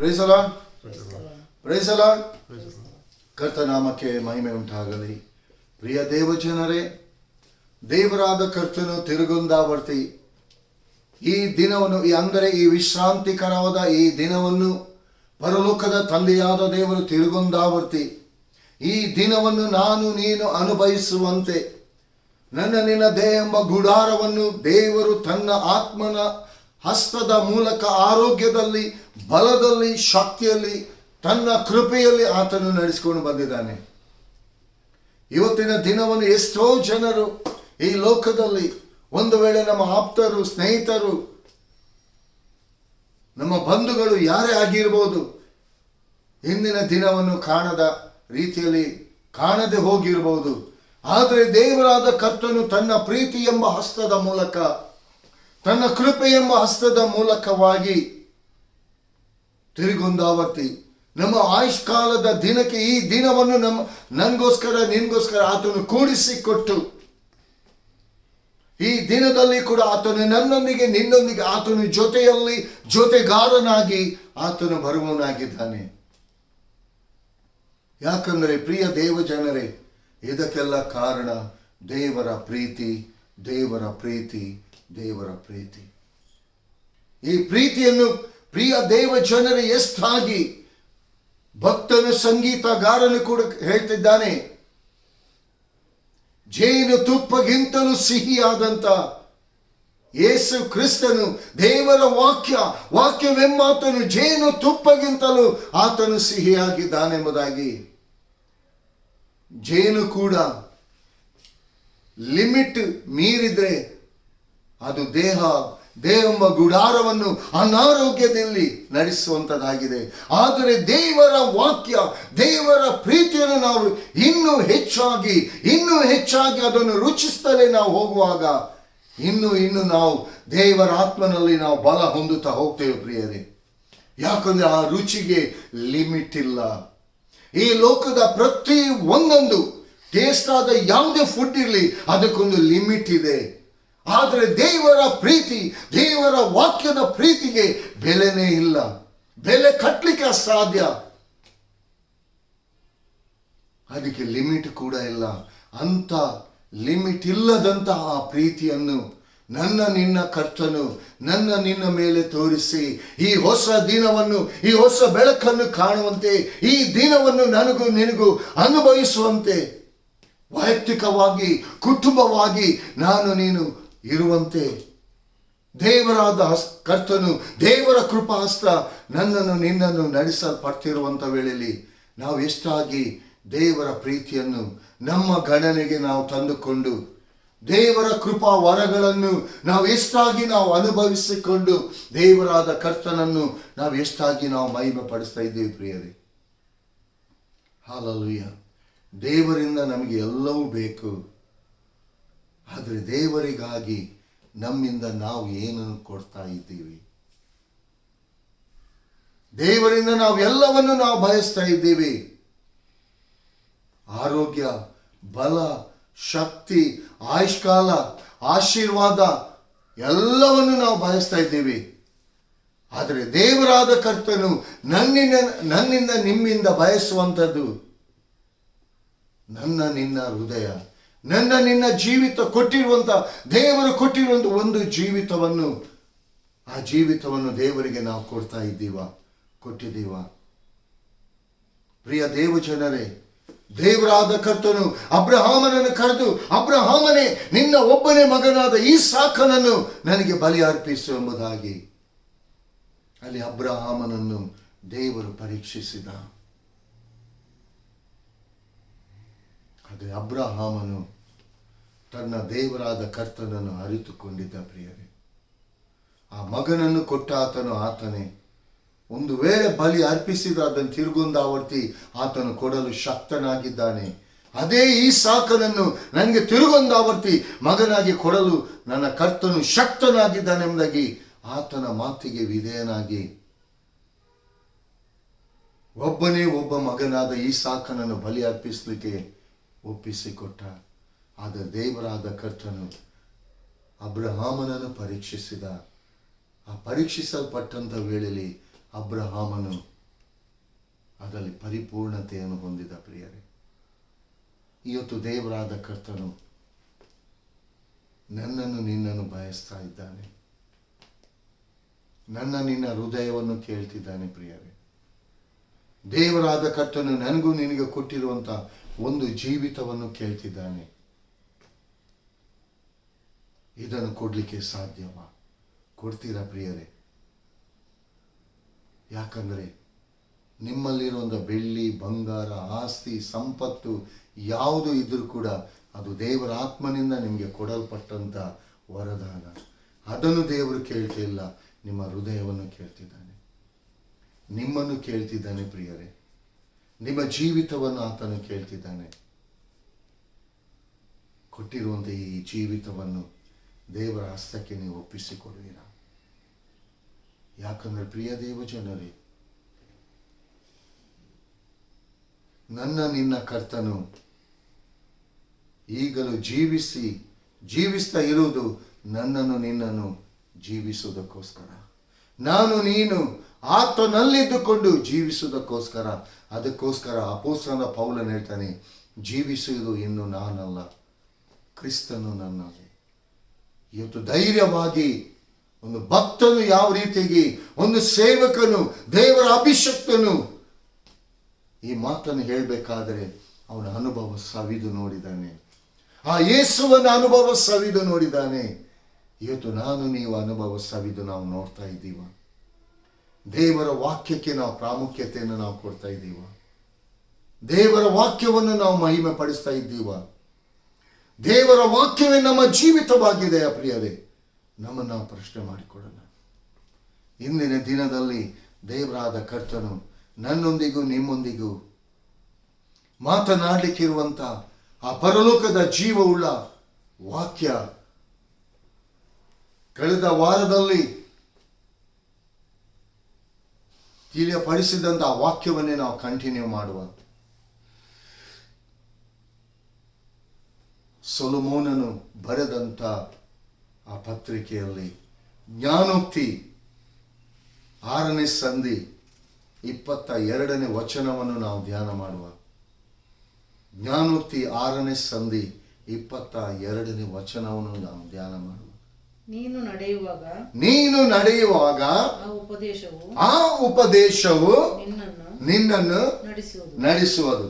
Price the lord, praise the lord. ಕರ್ತನಾಮಕ್ಕೆ ಮಹಿಮೆ ಉಂಟಾಗಲಿ. ಪ್ರಿಯ ದೇವಜನರೇ, ದೇವರಾದ ಕರ್ತನು ತಿರುಗುಂದಾವರ್ತಿ ಈ ದಿನವನ್ನು, ಅಂದರೆ ಈ ವಿಶ್ರಾಂತಿಕರವಾದ ಈ ದಿನವನ್ನು ಪರಲೋಕದ ತಂದೆಯಾದ ದೇವರು ತಿರುಗುಂದಾವರ್ತಿ ಈ ದಿನವನ್ನು ನಾನು ನೀನು ಅನುಭವಿಸುವಂತೆ ನನ್ನ ನಿನ್ನ ದೇಹ ಎಂಬ ಗುಡಾರವನ್ನು ದೇವರು ತನ್ನ ಆತ್ಮನ ಹಸ್ತದ ಮೂಲಕ ಆರೋಗ್ಯದಲ್ಲಿ, ಬಲದಲ್ಲಿ, ಶಕ್ತಿಯಲ್ಲಿ, ತನ್ನ ಕೃಪೆಯಲ್ಲಿ ಆತನು ನಡೆಸಿಕೊಂಡು ಬಂದಿದ್ದಾನೆ. ಇವತ್ತಿನ ದಿನವನ್ನು ಎಷ್ಟೋ ಜನರು ಈ ಲೋಕದಲ್ಲಿ, ಒಂದು ವೇಳೆ ನಮ್ಮ ಆಪ್ತರು, ಸ್ನೇಹಿತರು, ನಮ್ಮ ಬಂಧುಗಳು ಯಾರೇ ಆಗಿರ್ಬೋದು, ಇಂದಿನ ದಿನವನ್ನು ಕಾಣದ ರೀತಿಯಲ್ಲಿ ಕಾಣದೆ ಹೋಗಿರಬಹುದು. ಆದರೆ ದೇವರಾದ ಕರ್ತನು ತನ್ನ ಪ್ರೀತಿ ಎಂಬ ಹಸ್ತದ ಮೂಲಕ, ತನ್ನ ಕೃಪೆ ಎಂಬ ಹಸ್ತದ ಮೂಲಕವಾಗಿ ತಿರುಗುಂದಾವರ್ತಿ ನಮ್ಮ ಆಯುಷ್ಕಾಲದ ದಿನಕ್ಕೆ ಈ ದಿನವನ್ನು ನನಗೋಸ್ಕರ ನಿನ್ಗೋಸ್ಕರ ಆತನು ಕೂಡಿಸಿಕೊಟ್ಟು, ಈ ದಿನದಲ್ಲಿ ಕೂಡ ಆತನು ನನ್ನೊಂದಿಗೆ ನಿನ್ನೊಂದಿಗೆ ಆತನು ಜೊತೆಯಲ್ಲಿ ಜೊತೆಗಾರನಾಗಿ ಆತನು ಬರುವವನಾಗಿದ್ದಾನೆ. ಯಾಕಂದರೆ ಪ್ರಿಯ ದೇವಜನರೇ, ಇದಕ್ಕೆಲ್ಲ ಕಾರಣ ದೇವರ ಪ್ರೀತಿ, ದೇವರ ಪ್ರೀತಿ, ದೇವರ ಪ್ರೀತಿ. ಈ ಪ್ರೀತಿಯನ್ನು ಪ್ರಿಯ ದೇವಜನರೇ ಎಷ್ಟಾಗಿ ಭಕ್ತನು, ಸಂಗೀತಗಾರನು ಕೂಡ ಹೇಳ್ತಿದ್ದಾನೆ, ಜೇನು ತುಪ್ಪಗಿಂತಲೂ ಸಿಹಿಯಾದಂತ ಯೇಸು ಕ್ರಿಸ್ತನು, ದೇವರ ವಾಕ್ಯವೆಂಬಾತನು ಜೇನು ತುಪ್ಪಗಿಂತಲೂ ಆತನು ಸಿಹಿಯಾಗಿದ್ದಾನೆಂಬುದಾಗಿ. ಜೇನು ಕೂಡ ಲಿಮಿಟ್ ಮೀರಿದ್ರೆ ಅದು ದೇಹ ಎಂಬ ಗುಡಾರವನ್ನು ಅನಾರೋಗ್ಯದಲ್ಲಿ ನಡೆಸುವಂಥದ್ದಾಗಿದೆ. ಆದರೆ ದೇವರ ವಾಕ್ಯ, ದೇವರ ಪ್ರೀತಿಯನ್ನು ನಾವು ಇನ್ನೂ ಹೆಚ್ಚಾಗಿ ಅದನ್ನು ರುಚಿಸ್ತಲೇ ನಾವು ಹೋಗುವಾಗ ಇನ್ನು ನಾವು ದೇವರ ಆತ್ಮನಲ್ಲಿ ನಾವು ಬಲ ಹೊಂದುತ್ತಾ ಹೋಗ್ತೇವೆ ಪ್ರಿಯರೇ. ಯಾಕಂದ್ರೆ ಆ ರುಚಿಗೆ ಲಿಮಿಟ್ ಇಲ್ಲ. ಈ ಲೋಕದ ಪ್ರತಿ ಒಂದೊಂದು ಟೇಸ್ಟ್ ಆದ ಯಾವುದೇ ಫುಡ್ ಇರಲಿ, ಅದಕ್ಕೊಂದು ಲಿಮಿಟ್ ಇದೆ. ಆದರೆ ದೇವರ ಪ್ರೀತಿ, ದೇವರ ವಾಕ್ಯದ ಪ್ರೀತಿಗೆ ಬೆಲೆನೇ ಇಲ್ಲ. ಬೆಲೆ ಕಟ್ಟಲಿಕ್ಕೆ ಅಸಾಧ್ಯ. ಅದಕ್ಕೆ ಲಿಮಿಟ್ ಕೂಡ ಇಲ್ಲ. ಅಂತ ಲಿಮಿಟ್ ಇಲ್ಲದಂತಹ ಆ ಪ್ರೀತಿಯನ್ನು ನನ್ನ ನಿನ್ನ ಕರ್ತನು ನನ್ನ ನಿನ್ನ ಮೇಲೆ ತೋರಿಸಿ ಈ ಹೊಸ ದಿನವನ್ನು, ಈ ಹೊಸ ಬೆಳಕನ್ನು ಕಾಣುವಂತೆ, ಈ ದಿನವನ್ನು ನನಗೂ ನಿನಗೂ ಅನುಭವಿಸುವಂತೆ, ವೈಯಕ್ತಿಕವಾಗಿ, ಕುಟುಂಬವಾಗಿ ನಾನು ನೀನು ಇರುವಂತೆ ದೇವರಾದ ಕರ್ತನು, ದೇವರ ಕೃಪಾಹಸ್ತ ನನ್ನನ್ನು ನಿನ್ನನ್ನು ನಡೆಸಲ್ಪಡ್ತಿರುವಂಥ ವೇಳೆಯಲ್ಲಿ ನಾವು ಎಷ್ಟಾಗಿ ದೇವರ ಪ್ರೀತಿಯನ್ನು ನಮ್ಮ ಗಣನೆಗೆ ನಾವು ತಂದುಕೊಂಡು, ದೇವರ ಕೃಪಾ ವರಗಳನ್ನು ನಾವು ಎಷ್ಟಾಗಿ ನಾವು ಅನುಭವಿಸಿಕೊಂಡು, ದೇವರಾದ ಕರ್ತನನ್ನು ನಾವು ಎಷ್ಟಾಗಿ ನಾವು ಮಹಿಮೆ ಪಡಿಸ್ತಾ ಇದ್ದೇವೆ ಪ್ರಿಯರೇ. ಹಲ್ಲೆಲೂಯಾ. ದೇವರಿಂದ ನಮಗೆ ಎಲ್ಲವೂ ಬೇಕು. ಆದರೆ ದೇವರಿಗಾಗಿ ನಮ್ಮಿಂದ ನಾವು ಏನನ್ನು ಕೊಡ್ತಾ ಇದ್ದೀವಿ? ದೇವರಿಂದ ನಾವು ಎಲ್ಲವನ್ನು ನಾವು ಬಯಸ್ತಾ ಇದ್ದೀವಿ. ಆರೋಗ್ಯ, ಬಲ, ಶಕ್ತಿ, ಆಯುಷ್ಕಾಲ, ಆಶೀರ್ವಾದ ಎಲ್ಲವನ್ನು ನಾವು ಬಯಸ್ತಾ ಇದ್ದೀವಿ. ಆದರೆ ದೇವರಾದ ಕರ್ತನು ನನ್ನಿಂದ ನಿಮ್ಮಿಂದ ಬಯಸುವಂಥದ್ದು ನನ್ನ ನಿನ್ನ ಹೃದಯ, ನನ್ನ ನಿನ್ನ ಜೀವಿತ ಕೊಟ್ಟಿರುವಂಥ, ದೇವರು ಕೊಟ್ಟಿರುವಂಥ ಒಂದು ಜೀವಿತವನ್ನು, ಆ ಜೀವಿತವನ್ನು ದೇವರಿಗೆ ನಾವು ಕೊಟ್ಟಿದ್ದೀವ? ಪ್ರಿಯ ದೇವಜನರೇ, ದೇವರಾದ ಕರ್ತನು ಅಬ್ರಹಾಮನನ್ನು ಕರೆದು, ಅಬ್ರಹಾಮನೇ, ನಿನ್ನ ಒಬ್ಬನೇ ಮಗನಾದ ಈಸಾಕನನ್ನು ನನಗೆ ಬಲಿ ಅರ್ಪಿಸು ಎಂಬುದಾಗಿ ಅಲ್ಲಿ ಅಬ್ರಹಾಮನನ್ನು ದೇವರು ಪರೀಕ್ಷಿಸಿದ. ಆದರೆ ಅಬ್ರಹಾಮನು ತನ್ನ ದೇವರಾದ ಕರ್ತನನ್ನು ಅರಿತುಕೊಂಡಿದ್ದ ಪ್ರಿಯರೇ. ಆ ಮಗನನ್ನು ಕೊಟ್ಟ ಆತನೇ. ಒಂದು ವೇಳೆ ಬಲಿ ಅರ್ಪಿಸಿದ ಅದನ್ನು ತಿರುಗುಂದಾವರ್ತಿ ಆತನು ಕೊಡಲು ಶಕ್ತನಾಗಿದ್ದಾನೆ. ಅದೇ ಈ ಸಾಕನನ್ನು ನನಗೆ ತಿರುಗುಂದಾವರ್ತಿ ಮಗನಾಗಿ ಕೊಡಲು ನನ್ನ ಕರ್ತನು ಶಕ್ತನಾಗಿದ್ದಾನೆಂಬುದಾಗಿ ಆತನ ಮಾತಿಗೆ ವಿಧೇಯನಾಗಿ ಒಬ್ಬನೇ ಒಬ್ಬ ಮಗನಾದ ಈ ಸಾಕನನ್ನು ಬಲಿ ಅರ್ಪಿಸಲಿಕ್ಕೆ ಒಪ್ಪಿಸಿಕೊಟ್ಟ. ಆದರೆ ದೇವರಾದ ಕರ್ತನು ಅಬ್ರಹಾಮನನ್ನು ಪರೀಕ್ಷಿಸಿದ. ಆ ಪರೀಕ್ಷಿಸಲ್ಪಟ್ಟಂಥ ವೇಳೆಯಲ್ಲಿ ಅಬ್ರಹಾಮನು ಅದರಲ್ಲಿ ಪರಿಪೂರ್ಣತೆಯನ್ನು ಹೊಂದಿದ ಪ್ರಿಯರೇ. ಇವತ್ತು ದೇವರಾದ ಕರ್ತನು ನನ್ನನ್ನು ನಿನ್ನನ್ನು ಬಯಸ್ತಾ ಇದ್ದಾನೆ. ನನ್ನ ನಿನ್ನ ಹೃದಯವನ್ನು ಕೇಳ್ತಿದ್ದಾನೆ ಪ್ರಿಯರೇ. ದೇವರಾದ ಕರ್ತನು ನನಗೂ ನಿನಗೆ ಕೊಟ್ಟಿರುವಂತ ಒಂದು ಜೀವಿತವನ್ನು ಕೇಳ್ತಿದ್ದಾನೆ. ಇದನ್ನು ಕೊಡ್ಲಿಕ್ಕೆ ಸಾಧ್ಯವಾ? ಕೊಡ್ತೀರಾ ಪ್ರಿಯರೇ? ಯಾಕಂದ್ರೆ ನಿಮ್ಮಲ್ಲಿರುವಂಥ ಬೆಳ್ಳಿ, ಬಂಗಾರ, ಆಸ್ತಿ, ಸಂಪತ್ತು ಯಾವುದು ಇದ್ರೂ ಕೂಡ ಅದು ದೇವರ ಆತ್ಮನಿಂದ ನಿಮಗೆ ಕೊಡಲ್ಪಟ್ಟಂತ ವರದಾನ. ಅದನ್ನು ದೇವರು ಕೇಳ್ತಿಲ್ಲ, ನಿಮ್ಮ ಹೃದಯವನ್ನು ಕೇಳ್ತಿದ್ದಾನೆ, ನಿಮ್ಮನ್ನು ಕೇಳ್ತಿದ್ದಾನೆ ಪ್ರಿಯರೇ. ನಿಮ್ಮ ಜೀವಿತವನ್ನು ಆತನು ಕೇಳ್ತಿದ್ದಾನೆ. ಕೊಟ್ಟಿರುವಂಥ ಈ ಜೀವಿತವನ್ನು ದೇವರ ಹಸ್ತಕ್ಕೆ ನೀವು ಒಪ್ಪಿಸಿಕೊಡುವಿರಾ? ಯಾಕಂದ್ರೆ ಪ್ರಿಯ ದೇವ ಜನರೇ, ನನ್ನ ನಿನ್ನ ಕರ್ತನು ಈಗಲೂ ಜೀವಿಸ್ತಾ ಇರುವುದು ನನ್ನನ್ನು ನಿನ್ನನ್ನು ಜೀವಿಸುವುದಕ್ಕೋಸ್ಕರ. ನಾನು ನೀನು ಆತನಲ್ಲಿದ್ದುಕೊಂಡು ಜೀವಿಸುವುದಕ್ಕೋಸ್ಕರ. ಅದಕ್ಕೋಸ್ಕರ ಅಪೊಸ್ತಲನಾದ ಪೌಲನು ಹೇಳ್ತಾನೆ, ಜೀವಿಸುವುದು ಇನ್ನು ನಾನಲ್ಲ, ಕ್ರಿಸ್ತನು ನನ್ನಲ್ಲಿ. ಇವತ್ತು ಧೈರ್ಯವಾಗಿ ಒಂದು ಭಕ್ತನು ಯಾವ ರೀತಿಯಾಗಿ, ಒಂದು ಸೇವಕನು, ದೇವರ ಅಭಿಷಕ್ತನು ಈ ಮಾತನ್ನು ಹೇಳಬೇಕಾದರೆ ಅವನ ಅನುಭವ ಸವಿದು ನೋಡಿದ್ದಾನೆ. ಆ ಯೇಸುವನ ಅನುಭವ ಸವಿದು ನೋಡಿದ್ದಾನೆ. ಇವತ್ತು ನಾನು ನೀವು ಅನುಭವ ಸವಿದು ನಾವು ನೋಡ್ತಾ ಇದ್ದೀವ? ದೇವರ ವಾಕ್ಯಕ್ಕೆ ನಾವು ಪ್ರಾಮುಖ್ಯತೆಯನ್ನು ನಾವು ಕೊಡ್ತಾ ಇದ್ದೀವ? ದೇವರ ವಾಕ್ಯವನ್ನು ನಾವು ಮಹಿಮೆ ಪಡಿಸ್ತಾ ಇದ್ದೀವ? ದೇವರ ವಾಕ್ಯವೇ ನಮ್ಮ ಜೀವಿತವಾಗಿದೆ ಪ್ರಿಯರೇ. ನಮ್ಮನ್ನು ನಾವು ಪ್ರಶ್ನೆ ಮಾಡಿಕೊಳ್ಳೋಣ. ಇಂದಿನ ದಿನದಲ್ಲಿ ದೇವರಾದ ಕರ್ತನು ನನ್ನೊಂದಿಗೂ ನಿಮ್ಮೊಂದಿಗೂ ಮಾತನಾಡಲಿಕ್ಕಿರುವಂತ ಆ ಪರಲೋಕದ ಜೀವವುಳ್ಳ ವಾಕ್ಯ, ಕಳೆದ ವಾರದಲ್ಲಿ ತಿಳಿಯಪಡಿಸಿದಂತ ಆ ವಾಕ್ಯವನ್ನೇ ನಾವು ಕಂಟಿನ್ಯೂ ಮಾಡುವ. ಸೊಲೊಮೋನನು ಬರೆದಂತ ಆ ಪತ್ರಿಕೆಯಲ್ಲಿ ಜ್ಞಾನೋಕ್ತಿ 6ನೇ ಸಂಧಿ 22ನೇ ವಚನವನ್ನು ನಾವು ಧ್ಯಾನ ಮಾಡುವ. ಜ್ಞಾನೋಕ್ತಿ 6ನೇ ಸಂಧಿ 22ನೇ ವಚನವನ್ನು ನಾವು ಧ್ಯಾನ ಮಾಡುವ. ನೀನು ನಡೆಯುವಾಗ ಆ ಉಪದೇಶವು ನಿನ್ನನ್ನು ನಡೆಸುವುದು,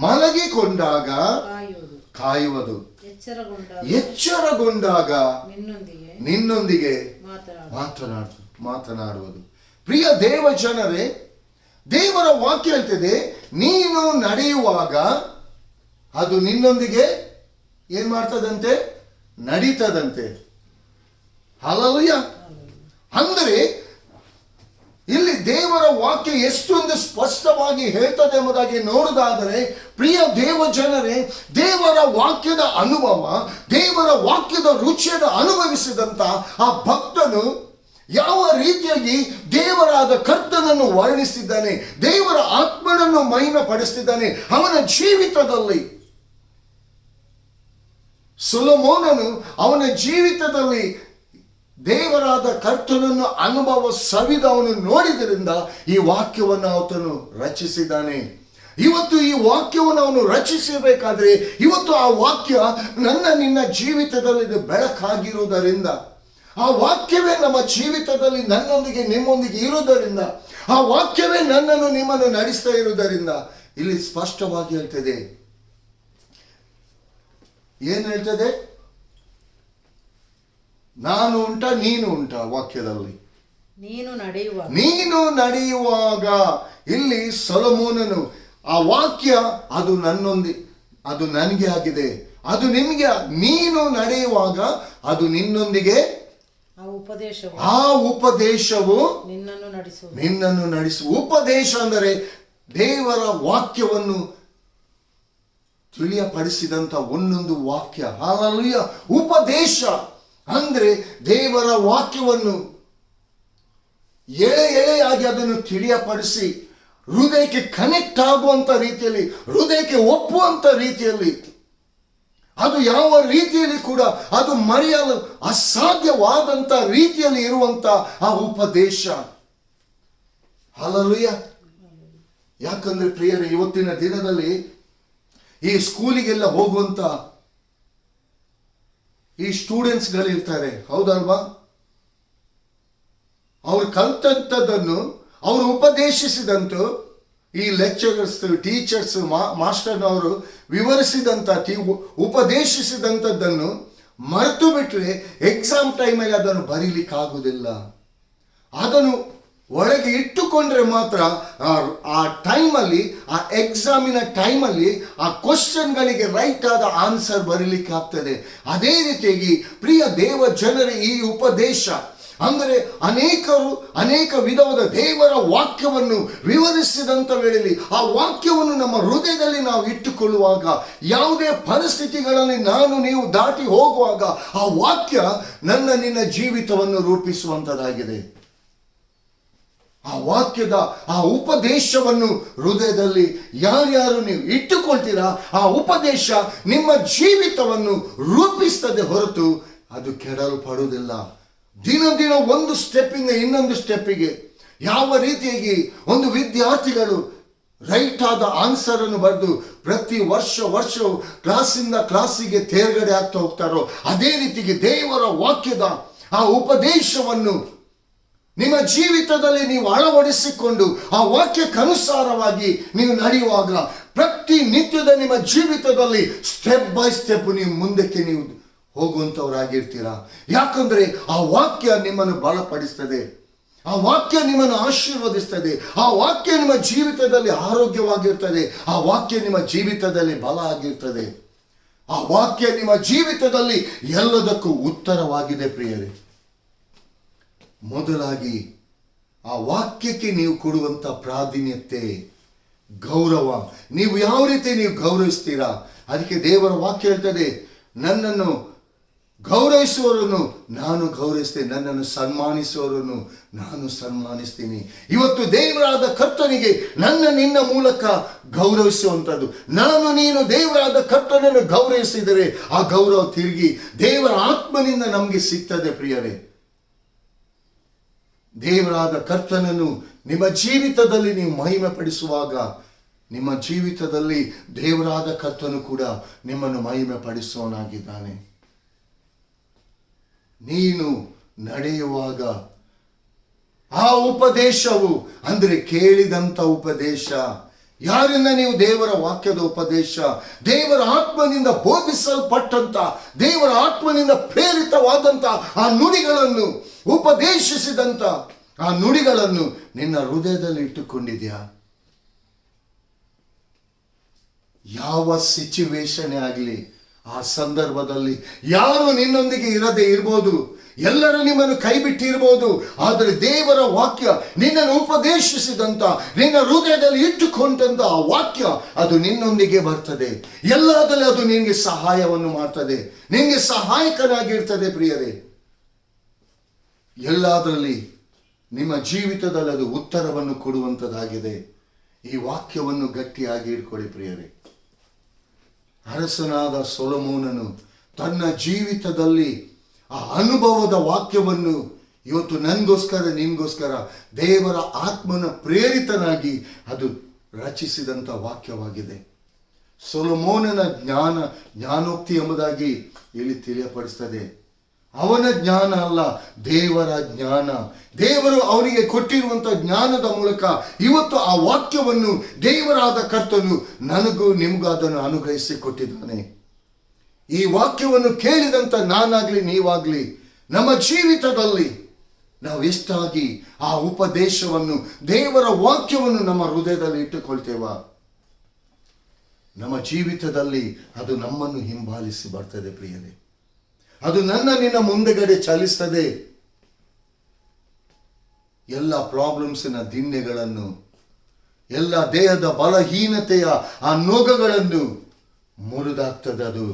ಮಲಗಿಕೊಂಡಾಗ ಕಾಯುವುದು, ಎಚ್ಚರಗೊಂಡಾಗ ನಿನ್ನೊಂದಿಗೆ ಮಾತನಾಡುವುದು. ಪ್ರಿಯ ದೇವ ಜನರೇ, ದೇವರ ವಾಕ್ಯ ಹೇಳ್ತಿದೆ, ನೀನು ನಡೆಯುವಾಗ ಅದು ನಿನ್ನೊಂದಿಗೆ ಏನ್ ಮಾಡ್ತದಂತೆ? ನಡೀತದಂತೆ. ಹಲ್ಲೆಲೂಯಾ. ಅಂದರೆ ಇಲ್ಲಿ ದೇವರ ವಾಕ್ಯ ಎಷ್ಟೊಂದು ಸ್ಪಷ್ಟವಾಗಿ ಹೇಳ್ತದೆ ಎಂಬುದಾಗಿ ನೋಡುವುದಾದರೆ, ಪ್ರಿಯ ದೇವ ಜನರೇ, ದೇವರ ವಾಕ್ಯದ ಅನುಭವ, ದೇವರ ವಾಕ್ಯದ ರುಚಿಯನ್ನು ಅನುಭವಿಸಿದಂತ ಆ ಭಕ್ತನು ಯಾವ ರೀತಿಯಾಗಿ ದೇವರಾದ ಕರ್ತನನ್ನು ವರ್ಣಿಸಿದ್ದಾನೆ, ದೇವರ ಆತ್ಮನನ್ನು ಮಹಿಮೆ ಪಡಿಸ್ತಿದ್ದಾನೆ ಅವನ ಜೀವಿತದಲ್ಲಿ. ಸೊಲೊಮೋನನು ಅವನ ಜೀವಿತದಲ್ಲಿ ದೇವರಾದ ಕರ್ತನನ್ನು ಅನುಭವ ಸವಿದು ಅವನು ನೋಡಿದ್ರಿಂದ ಈ ವಾಕ್ಯವನ್ನು ಆತನು ರಚಿಸಿದ್ದಾನೆ. ಇವತ್ತು ಈ ವಾಕ್ಯವನ್ನು ಅವನು ರಚಿಸಬೇಕಾದ್ರೆ ಇವತ್ತು ಆ ವಾಕ್ಯ ನನ್ನ ನಿನ್ನ ಜೀವಿತದಲ್ಲಿ ಬೆಳಕಾಗಿರುವುದರಿಂದ, ಆ ವಾಕ್ಯವೇ ನಮ್ಮ ಜೀವಿತದಲ್ಲಿ ನನ್ನೊಂದಿಗೆ ನಿಮ್ಮೊಂದಿಗೆ ಇರುವುದರಿಂದ, ಆ ವಾಕ್ಯವೇ ನನ್ನನ್ನು ನಿಮ್ಮನ್ನು ನಡೆಸ್ತಾ ಇರುವುದರಿಂದ ಇಲ್ಲಿ ಸ್ಪಷ್ಟವಾಗಿ ಹೇಳ್ತದೆ. ಏನು ಹೇಳ್ತದೆ? ನಾನು ಉಂಟಾ ನೀನು ಉಂಟಾ? ವಾಕ್ಯದಲ್ಲಿ ನೀನು ನಡೆಯುವಾಗ ಇಲ್ಲಿ ಸೊಲೊಮೋನನು ಆ ವಾಕ್ಯ ಅದು ಅದು ನನಗೆ ಆಗಿದೆ, ಅದು ನಿಮಗೆ. ನೀನು ನಡೆಯುವಾಗ ಅದು ನಿನ್ನೊಂದಿಗೆ, ಆ ಉಪದೇಶವು ನಿನ್ನನ್ನು ನಡೆಸುವ. ಉಪದೇಶ ಅಂದರೆ ದೇವರ ವಾಕ್ಯವನ್ನು ತಿಳಿಯಪಡಿಸಿದಂತ ಒಂದೊಂದು ವಾಕ್ಯ. ಹಲ್ಲೆಲೂಯಾ. ಉಪದೇಶ ಅಂದ್ರೆ ದೇವರ ವಾಕ್ಯವನ್ನು ಎಳೆಯಾಗಿ ಅದನ್ನು ತಿಳಿಯಪಡಿಸಿ ಹೃದಯಕ್ಕೆ ಕನೆಕ್ಟ್ ಆಗುವಂತ ರೀತಿಯಲ್ಲಿ, ಹೃದಯಕ್ಕೆ ಒಪ್ಪುವಂತ ರೀತಿಯಲ್ಲಿ, ಅದು ಯಾವ ರೀತಿಯಲ್ಲಿ ಕೂಡ ಅದು ಮರೆಯಲು ಅಸಾಧ್ಯವಾದಂತ ರೀತಿಯಲ್ಲಿ ಇರುವಂತ ಆ ಉಪದೇಶ. ಹಲ್ಲೆಲೂಯಾ. ಯಾಕಂದ್ರೆ ಪ್ರಿಯರೇ, ಇವತ್ತಿನ ದಿನದಲ್ಲಿ ಈ ಸ್ಕೂಲಿಗೆಲ್ಲ ಹೋಗುವಂತ ಈ ಸ್ಟೂಡೆಂಟ್ಸ್ಗಳಿರ್ತಾರೆ, ಹೌದಲ್ವಾ? ಅವ್ರು ಕಲ್ತಂಥದ್ದನ್ನು ಅವರು ಉಪದೇಶಿಸಿದಂತು ಈ ಲೆಕ್ಚರರ್ಸ್, ಟೀಚರ್ಸ್, ಮಾಸ್ಟರ್ನವರು ವಿವರಿಸಿದಂಥ ಉಪದೇಶಿಸಿದಂಥದ್ದನ್ನು ಮರೆತು ಬಿಟ್ರೆ ಎಕ್ಸಾಮ್ ಟೈಮಲ್ಲಿ ಅದನ್ನು ಬರೀಲಿಕ್ಕಾಗುವುದಿಲ್ಲ. ಅದನ್ನು ಒಳಗೆ ಇಟ್ಟುಕೊಂಡ್ರೆ ಮಾತ್ರ ಆ ಟೈಮಲ್ಲಿ, ಆ ಎಕ್ಸಾಮಿನ ಟೈಮಲ್ಲಿ ಆ ಕ್ವಶನ್ಗಳಿಗೆ ರೈಟ್ ಆದ ಆನ್ಸರ್ ಬರೀಲಿಕ್ಕೆ ಆಗ್ತದೆ. ಅದೇ ರೀತಿಯಾಗಿ ಪ್ರಿಯ ದೇವ ಜನರೇ, ಈ ಉಪದೇಶ ಅಂದರೆ ಅನೇಕ ವಿಧವಾದ ದೇವರ ವಾಕ್ಯವನ್ನು ವಿವರಿಸಿದಂಥ ವೇಳೆಯಲ್ಲಿ ಆ ವಾಕ್ಯವನ್ನು ನಮ್ಮ ಹೃದಯದಲ್ಲಿ ನಾವು ಇಟ್ಟುಕೊಳ್ಳುವಾಗ, ಯಾವುದೇ ಪರಿಸ್ಥಿತಿಗಳಲ್ಲಿ ನೀವು ದಾಟಿ ಹೋಗುವಾಗ ಆ ವಾಕ್ಯ ನಿನ್ನ ಜೀವಿತವನ್ನು ರೂಪಿಸುವಂಥದ್ದಾಗಿದೆ. ಆ ವಾಕ್ಯದ ಆ ಉಪದೇಶವನ್ನು ಹೃದಯದಲ್ಲಿ ಯಾರ್ಯಾರು ನೀವು ಇಟ್ಟುಕೊಳ್ತೀರಾ, ಆ ಉಪದೇಶ ನಿಮ್ಮ ಜೀವಿತವನ್ನು ರೂಪಿಸ್ತದೆ ಹೊರತು ಅದು ಕೆಡಲ್ಪಡುವುದಿಲ್ಲ. ದಿನ ಒಂದು ಸ್ಟೆಪ್ಪಿಂದ ಇನ್ನೊಂದು ಸ್ಟೆಪ್ಪಿಗೆ ಯಾವ ರೀತಿಯಾಗಿ ಒಂದು ವಿದ್ಯಾರ್ಥಿಗಳು ರೈಟ್ ಆದ ಆನ್ಸರ್ ಅನ್ನು ಬರೆದು ಪ್ರತಿ ವರ್ಷವೂ ಕ್ಲಾಸಿಂದ ಕ್ಲಾಸಿಗೆ ತೇರ್ಗಡೆ ಆಗ್ತಾ ಹೋಗ್ತಾರೋ, ಅದೇ ರೀತಿಗೆ ದೇವರ ವಾಕ್ಯದ ಆ ಉಪದೇಶವನ್ನು ನಿಮ್ಮ ಜೀವಿತದಲ್ಲಿ ನೀವು ಅಳವಡಿಸಿಕೊಂಡು ಆ ವಾಕ್ಯಕ್ಕನುಸಾರವಾಗಿ ನೀವು ನಡೆಯುವಾಗ ಪ್ರತಿನಿತ್ಯದ ನಿಮ್ಮ ಜೀವಿತದಲ್ಲಿ ಸ್ಟೆಪ್ ಬೈ ಸ್ಟೆಪ್ ನೀವು ಮುಂದಕ್ಕೆ ನೀವು ಹೋಗುವಂಥವರಾಗಿರ್ತೀರಾ. ಯಾಕಂದ್ರೆ ಆ ವಾಕ್ಯ ನಿಮ್ಮನ್ನು ಬಲಪಡಿಸ್ತದೆ, ಆ ವಾಕ್ಯ ನಿಮ್ಮನ್ನು ಆಶೀರ್ವದಿಸ್ತದೆ, ಆ ವಾಕ್ಯ ನಿಮ್ಮ ಜೀವಿತದಲ್ಲಿ ಆರೋಗ್ಯವಾಗಿರ್ತದೆ, ಆ ವಾಕ್ಯ ನಿಮ್ಮ ಜೀವಿತದಲ್ಲಿ ಬಲ ಆಗಿರ್ತದೆ, ಆ ವಾಕ್ಯ ನಿಮ್ಮ ಜೀವಿತದಲ್ಲಿ ಎಲ್ಲದಕ್ಕೂ ಉತ್ತರವಾಗಿದೆ. ಪ್ರಿಯರೇ, ಮೊದಲಾಗಿ ಆ ವಾಕ್ಯಕ್ಕೆ ನೀವು ಕೊಡುವಂಥ ಪ್ರಾಧಾನ್ಯತೆ, ಗೌರವ, ನೀವು ಯಾವ ರೀತಿ ನೀವು ಗೌರವಿಸ್ತೀರಾ. ಅದಕ್ಕೆ ದೇವರ ವಾಕ್ಯ ಹೇಳ್ತದೆ, ನನ್ನನ್ನು ಗೌರವಿಸುವವರನ್ನು ನಾನು ಗೌರವಿಸ್ತೇನೆ, ನನ್ನನ್ನು ಸನ್ಮಾನಿಸುವವರನ್ನು ನಾನು ಸನ್ಮಾನಿಸ್ತೀನಿ. ಇವತ್ತು ದೇವರಾದ ಕರ್ತನಿಗೆ ನಿನ್ನ ಮೂಲಕ ಗೌರವಿಸುವಂಥದ್ದು, ನೀನು ದೇವರಾದ ಕರ್ತನನ್ನು ಗೌರವಿಸಿದರೆ ಆ ಗೌರವ ತಿರುಗಿ ದೇವರ ಆತ್ಮನಿಂದ ನಮಗೆ ಸಿಗ್ತದೆ. ಪ್ರಿಯರೇ, ದೇವರಾದ ಕರ್ತನನ್ನು ನಿಮ್ಮ ಜೀವಿತದಲ್ಲಿ ನೀವು ಮಹಿಮೆ ಪಡಿಸುವಾಗ ನಿಮ್ಮ ಜೀವಿತದಲ್ಲಿ ದೇವರಾದ ಕರ್ತನು ಕೂಡ ನಿಮ್ಮನ್ನು ಮಹಿಮೆ ಪಡಿಸುವವನಾಗಿದ್ದಾನೆ. ನೀನು ನಡೆಯುವಾಗ ಆ ಉಪದೇಶವು ಅಂದರೆ ಕೇಳಿದಂಥ ಉಪದೇಶ, ಯಾರಿಂದ ನೀವು ದೇವರ ವಾಕ್ಯದ ಉಪದೇಶ, ದೇವರ ಆತ್ಮನಿಂದ ಬೋಧಿಸಲ್ಪಟ್ಟಂತ, ದೇವರ ಆತ್ಮನಿಂದ ಪ್ರೇರಿತವಾದಂಥ ಆ ನುಡಿಗಳನ್ನು, ಉಪದೇಶಿಸಿದಂಥ ಆ ನುಡಿಗಳನ್ನು ನಿನ್ನ ಹೃದಯದಲ್ಲಿ ಇಟ್ಟುಕೊಂಡಿದ್ಯಾ? ಯಾವ ಸಿಚುವೇಶನ್ ಆಗಲಿ, ಆ ಸಂದರ್ಭದಲ್ಲಿ ಯಾರು ನಿನ್ನೊಂದಿಗೆ ಇರದೇ ಇರ್ಬೋದು, ಎಲ್ಲರೂ ನಿಮ್ಮನ್ನು ಕೈ ಬಿಟ್ಟಿರ್ಬೋದು, ಆದರೆ ದೇವರ ವಾಕ್ಯ ನಿನ್ನನ್ನು ಉಪದೇಶಿಸಿದಂತ, ನಿನ್ನ ಹೃದಯದಲ್ಲಿ ಇಟ್ಟುಕೊಂಡಂತ ಆ ವಾಕ್ಯ ಅದು ನಿನ್ನೊಂದಿಗೆ ಬರ್ತದೆ. ಎಲ್ಲದರಲ್ಲಿ ಅದು ನಿನಗೆ ಸಹಾಯವನ್ನು ಮಾಡ್ತದೆ, ನಿನಗೆ ಸಹಾಯಕನಾಗಿರ್ತದೆ. ಪ್ರಿಯರೇ, ಎಲ್ಲದರಲ್ಲಿ ನಿಮ್ಮ ಜೀವಿತದಲ್ಲಿ ಅದು ಉತ್ತರವನ್ನು ಕೊಡುವಂಥದ್ದಾಗಿದೆ. ಈ ವಾಕ್ಯವನ್ನು ಗಟ್ಟಿಯಾಗಿ ಇಟ್ಕೊಳ್ಳಿ ಪ್ರಿಯರೇ. ಅರಸನಾದ ಸೊಲೊಮೋನನು ತನ್ನ ಜೀವಿತದಲ್ಲಿ ಆ ಅನುಭವದ ವಾಕ್ಯವನ್ನು ಇವತ್ತು ನನಗೋಸ್ಕರ, ನಿನ್ಗೋಸ್ಕರ ದೇವರ ಆತ್ಮನ ಪ್ರೇರಿತನಾಗಿ ಅದು ರಚಿಸಿದಂಥ ವಾಕ್ಯವಾಗಿದೆ. ಸೊಲೊಮೋನನ ಜ್ಞಾನೋಕ್ತಿ ಎಂಬುದಾಗಿ ಇಲ್ಲಿ ತಿಳಿಯಪಡಿಸ್ತದೆ. ಅವನ ಜ್ಞಾನ ಅಲ್ಲ, ದೇವರ ಜ್ಞಾನ. ದೇವರು ಅವನಿಗೆ ಕೊಟ್ಟಿರುವಂಥ ಜ್ಞಾನದ ಮೂಲಕ ಇವತ್ತು ಆ ವಾಕ್ಯವನ್ನು ದೇವರಾದ ಕರ್ತನು ನನಗೂ ನಿಮಗೂ ಅದನ್ನು ಅನುಗ್ರಹಿಸಿ ಕೊಟ್ಟಿದ್ದಾನೆ. ಈ ವಾಕ್ಯವನ್ನು ಕೇಳಿದಂಥ ನಾನಾಗ್ಲಿ ನೀವಾಗ್ಲಿ ನಮ್ಮ ಜೀವಿತದಲ್ಲಿ ನಾವು ಎಷ್ಟಾಗಿ ಆ ಉಪದೇಶವನ್ನು, ದೇವರ ವಾಕ್ಯವನ್ನು ನಮ್ಮ ಹೃದಯದಲ್ಲಿ ಇಟ್ಟುಕೊಳ್ತೇವ, ನಮ್ಮ ಜೀವಿತದಲ್ಲಿ ಅದು ನಮ್ಮನ್ನು ಹಿಂಬಾಲಿಸಿ ಬರ್ತದೆ. ಪ್ರಿಯರೇ, ಅದು ನಿನ್ನ ಮುಂದೆಗಡೆ ಚಲಿಸ್ತದೆ. ಎಲ್ಲ ಪ್ರಾಬ್ಲಮ್ಸಿನ ದಿಣ್ಣೆಗಳನ್ನು, ಎಲ್ಲ ದೇಹದ ಬಲಹೀನತೆಯ ಆ ನೋಗಗಳನ್ನು ಮುರಿದಾಗ್ತದೆ. ಅದು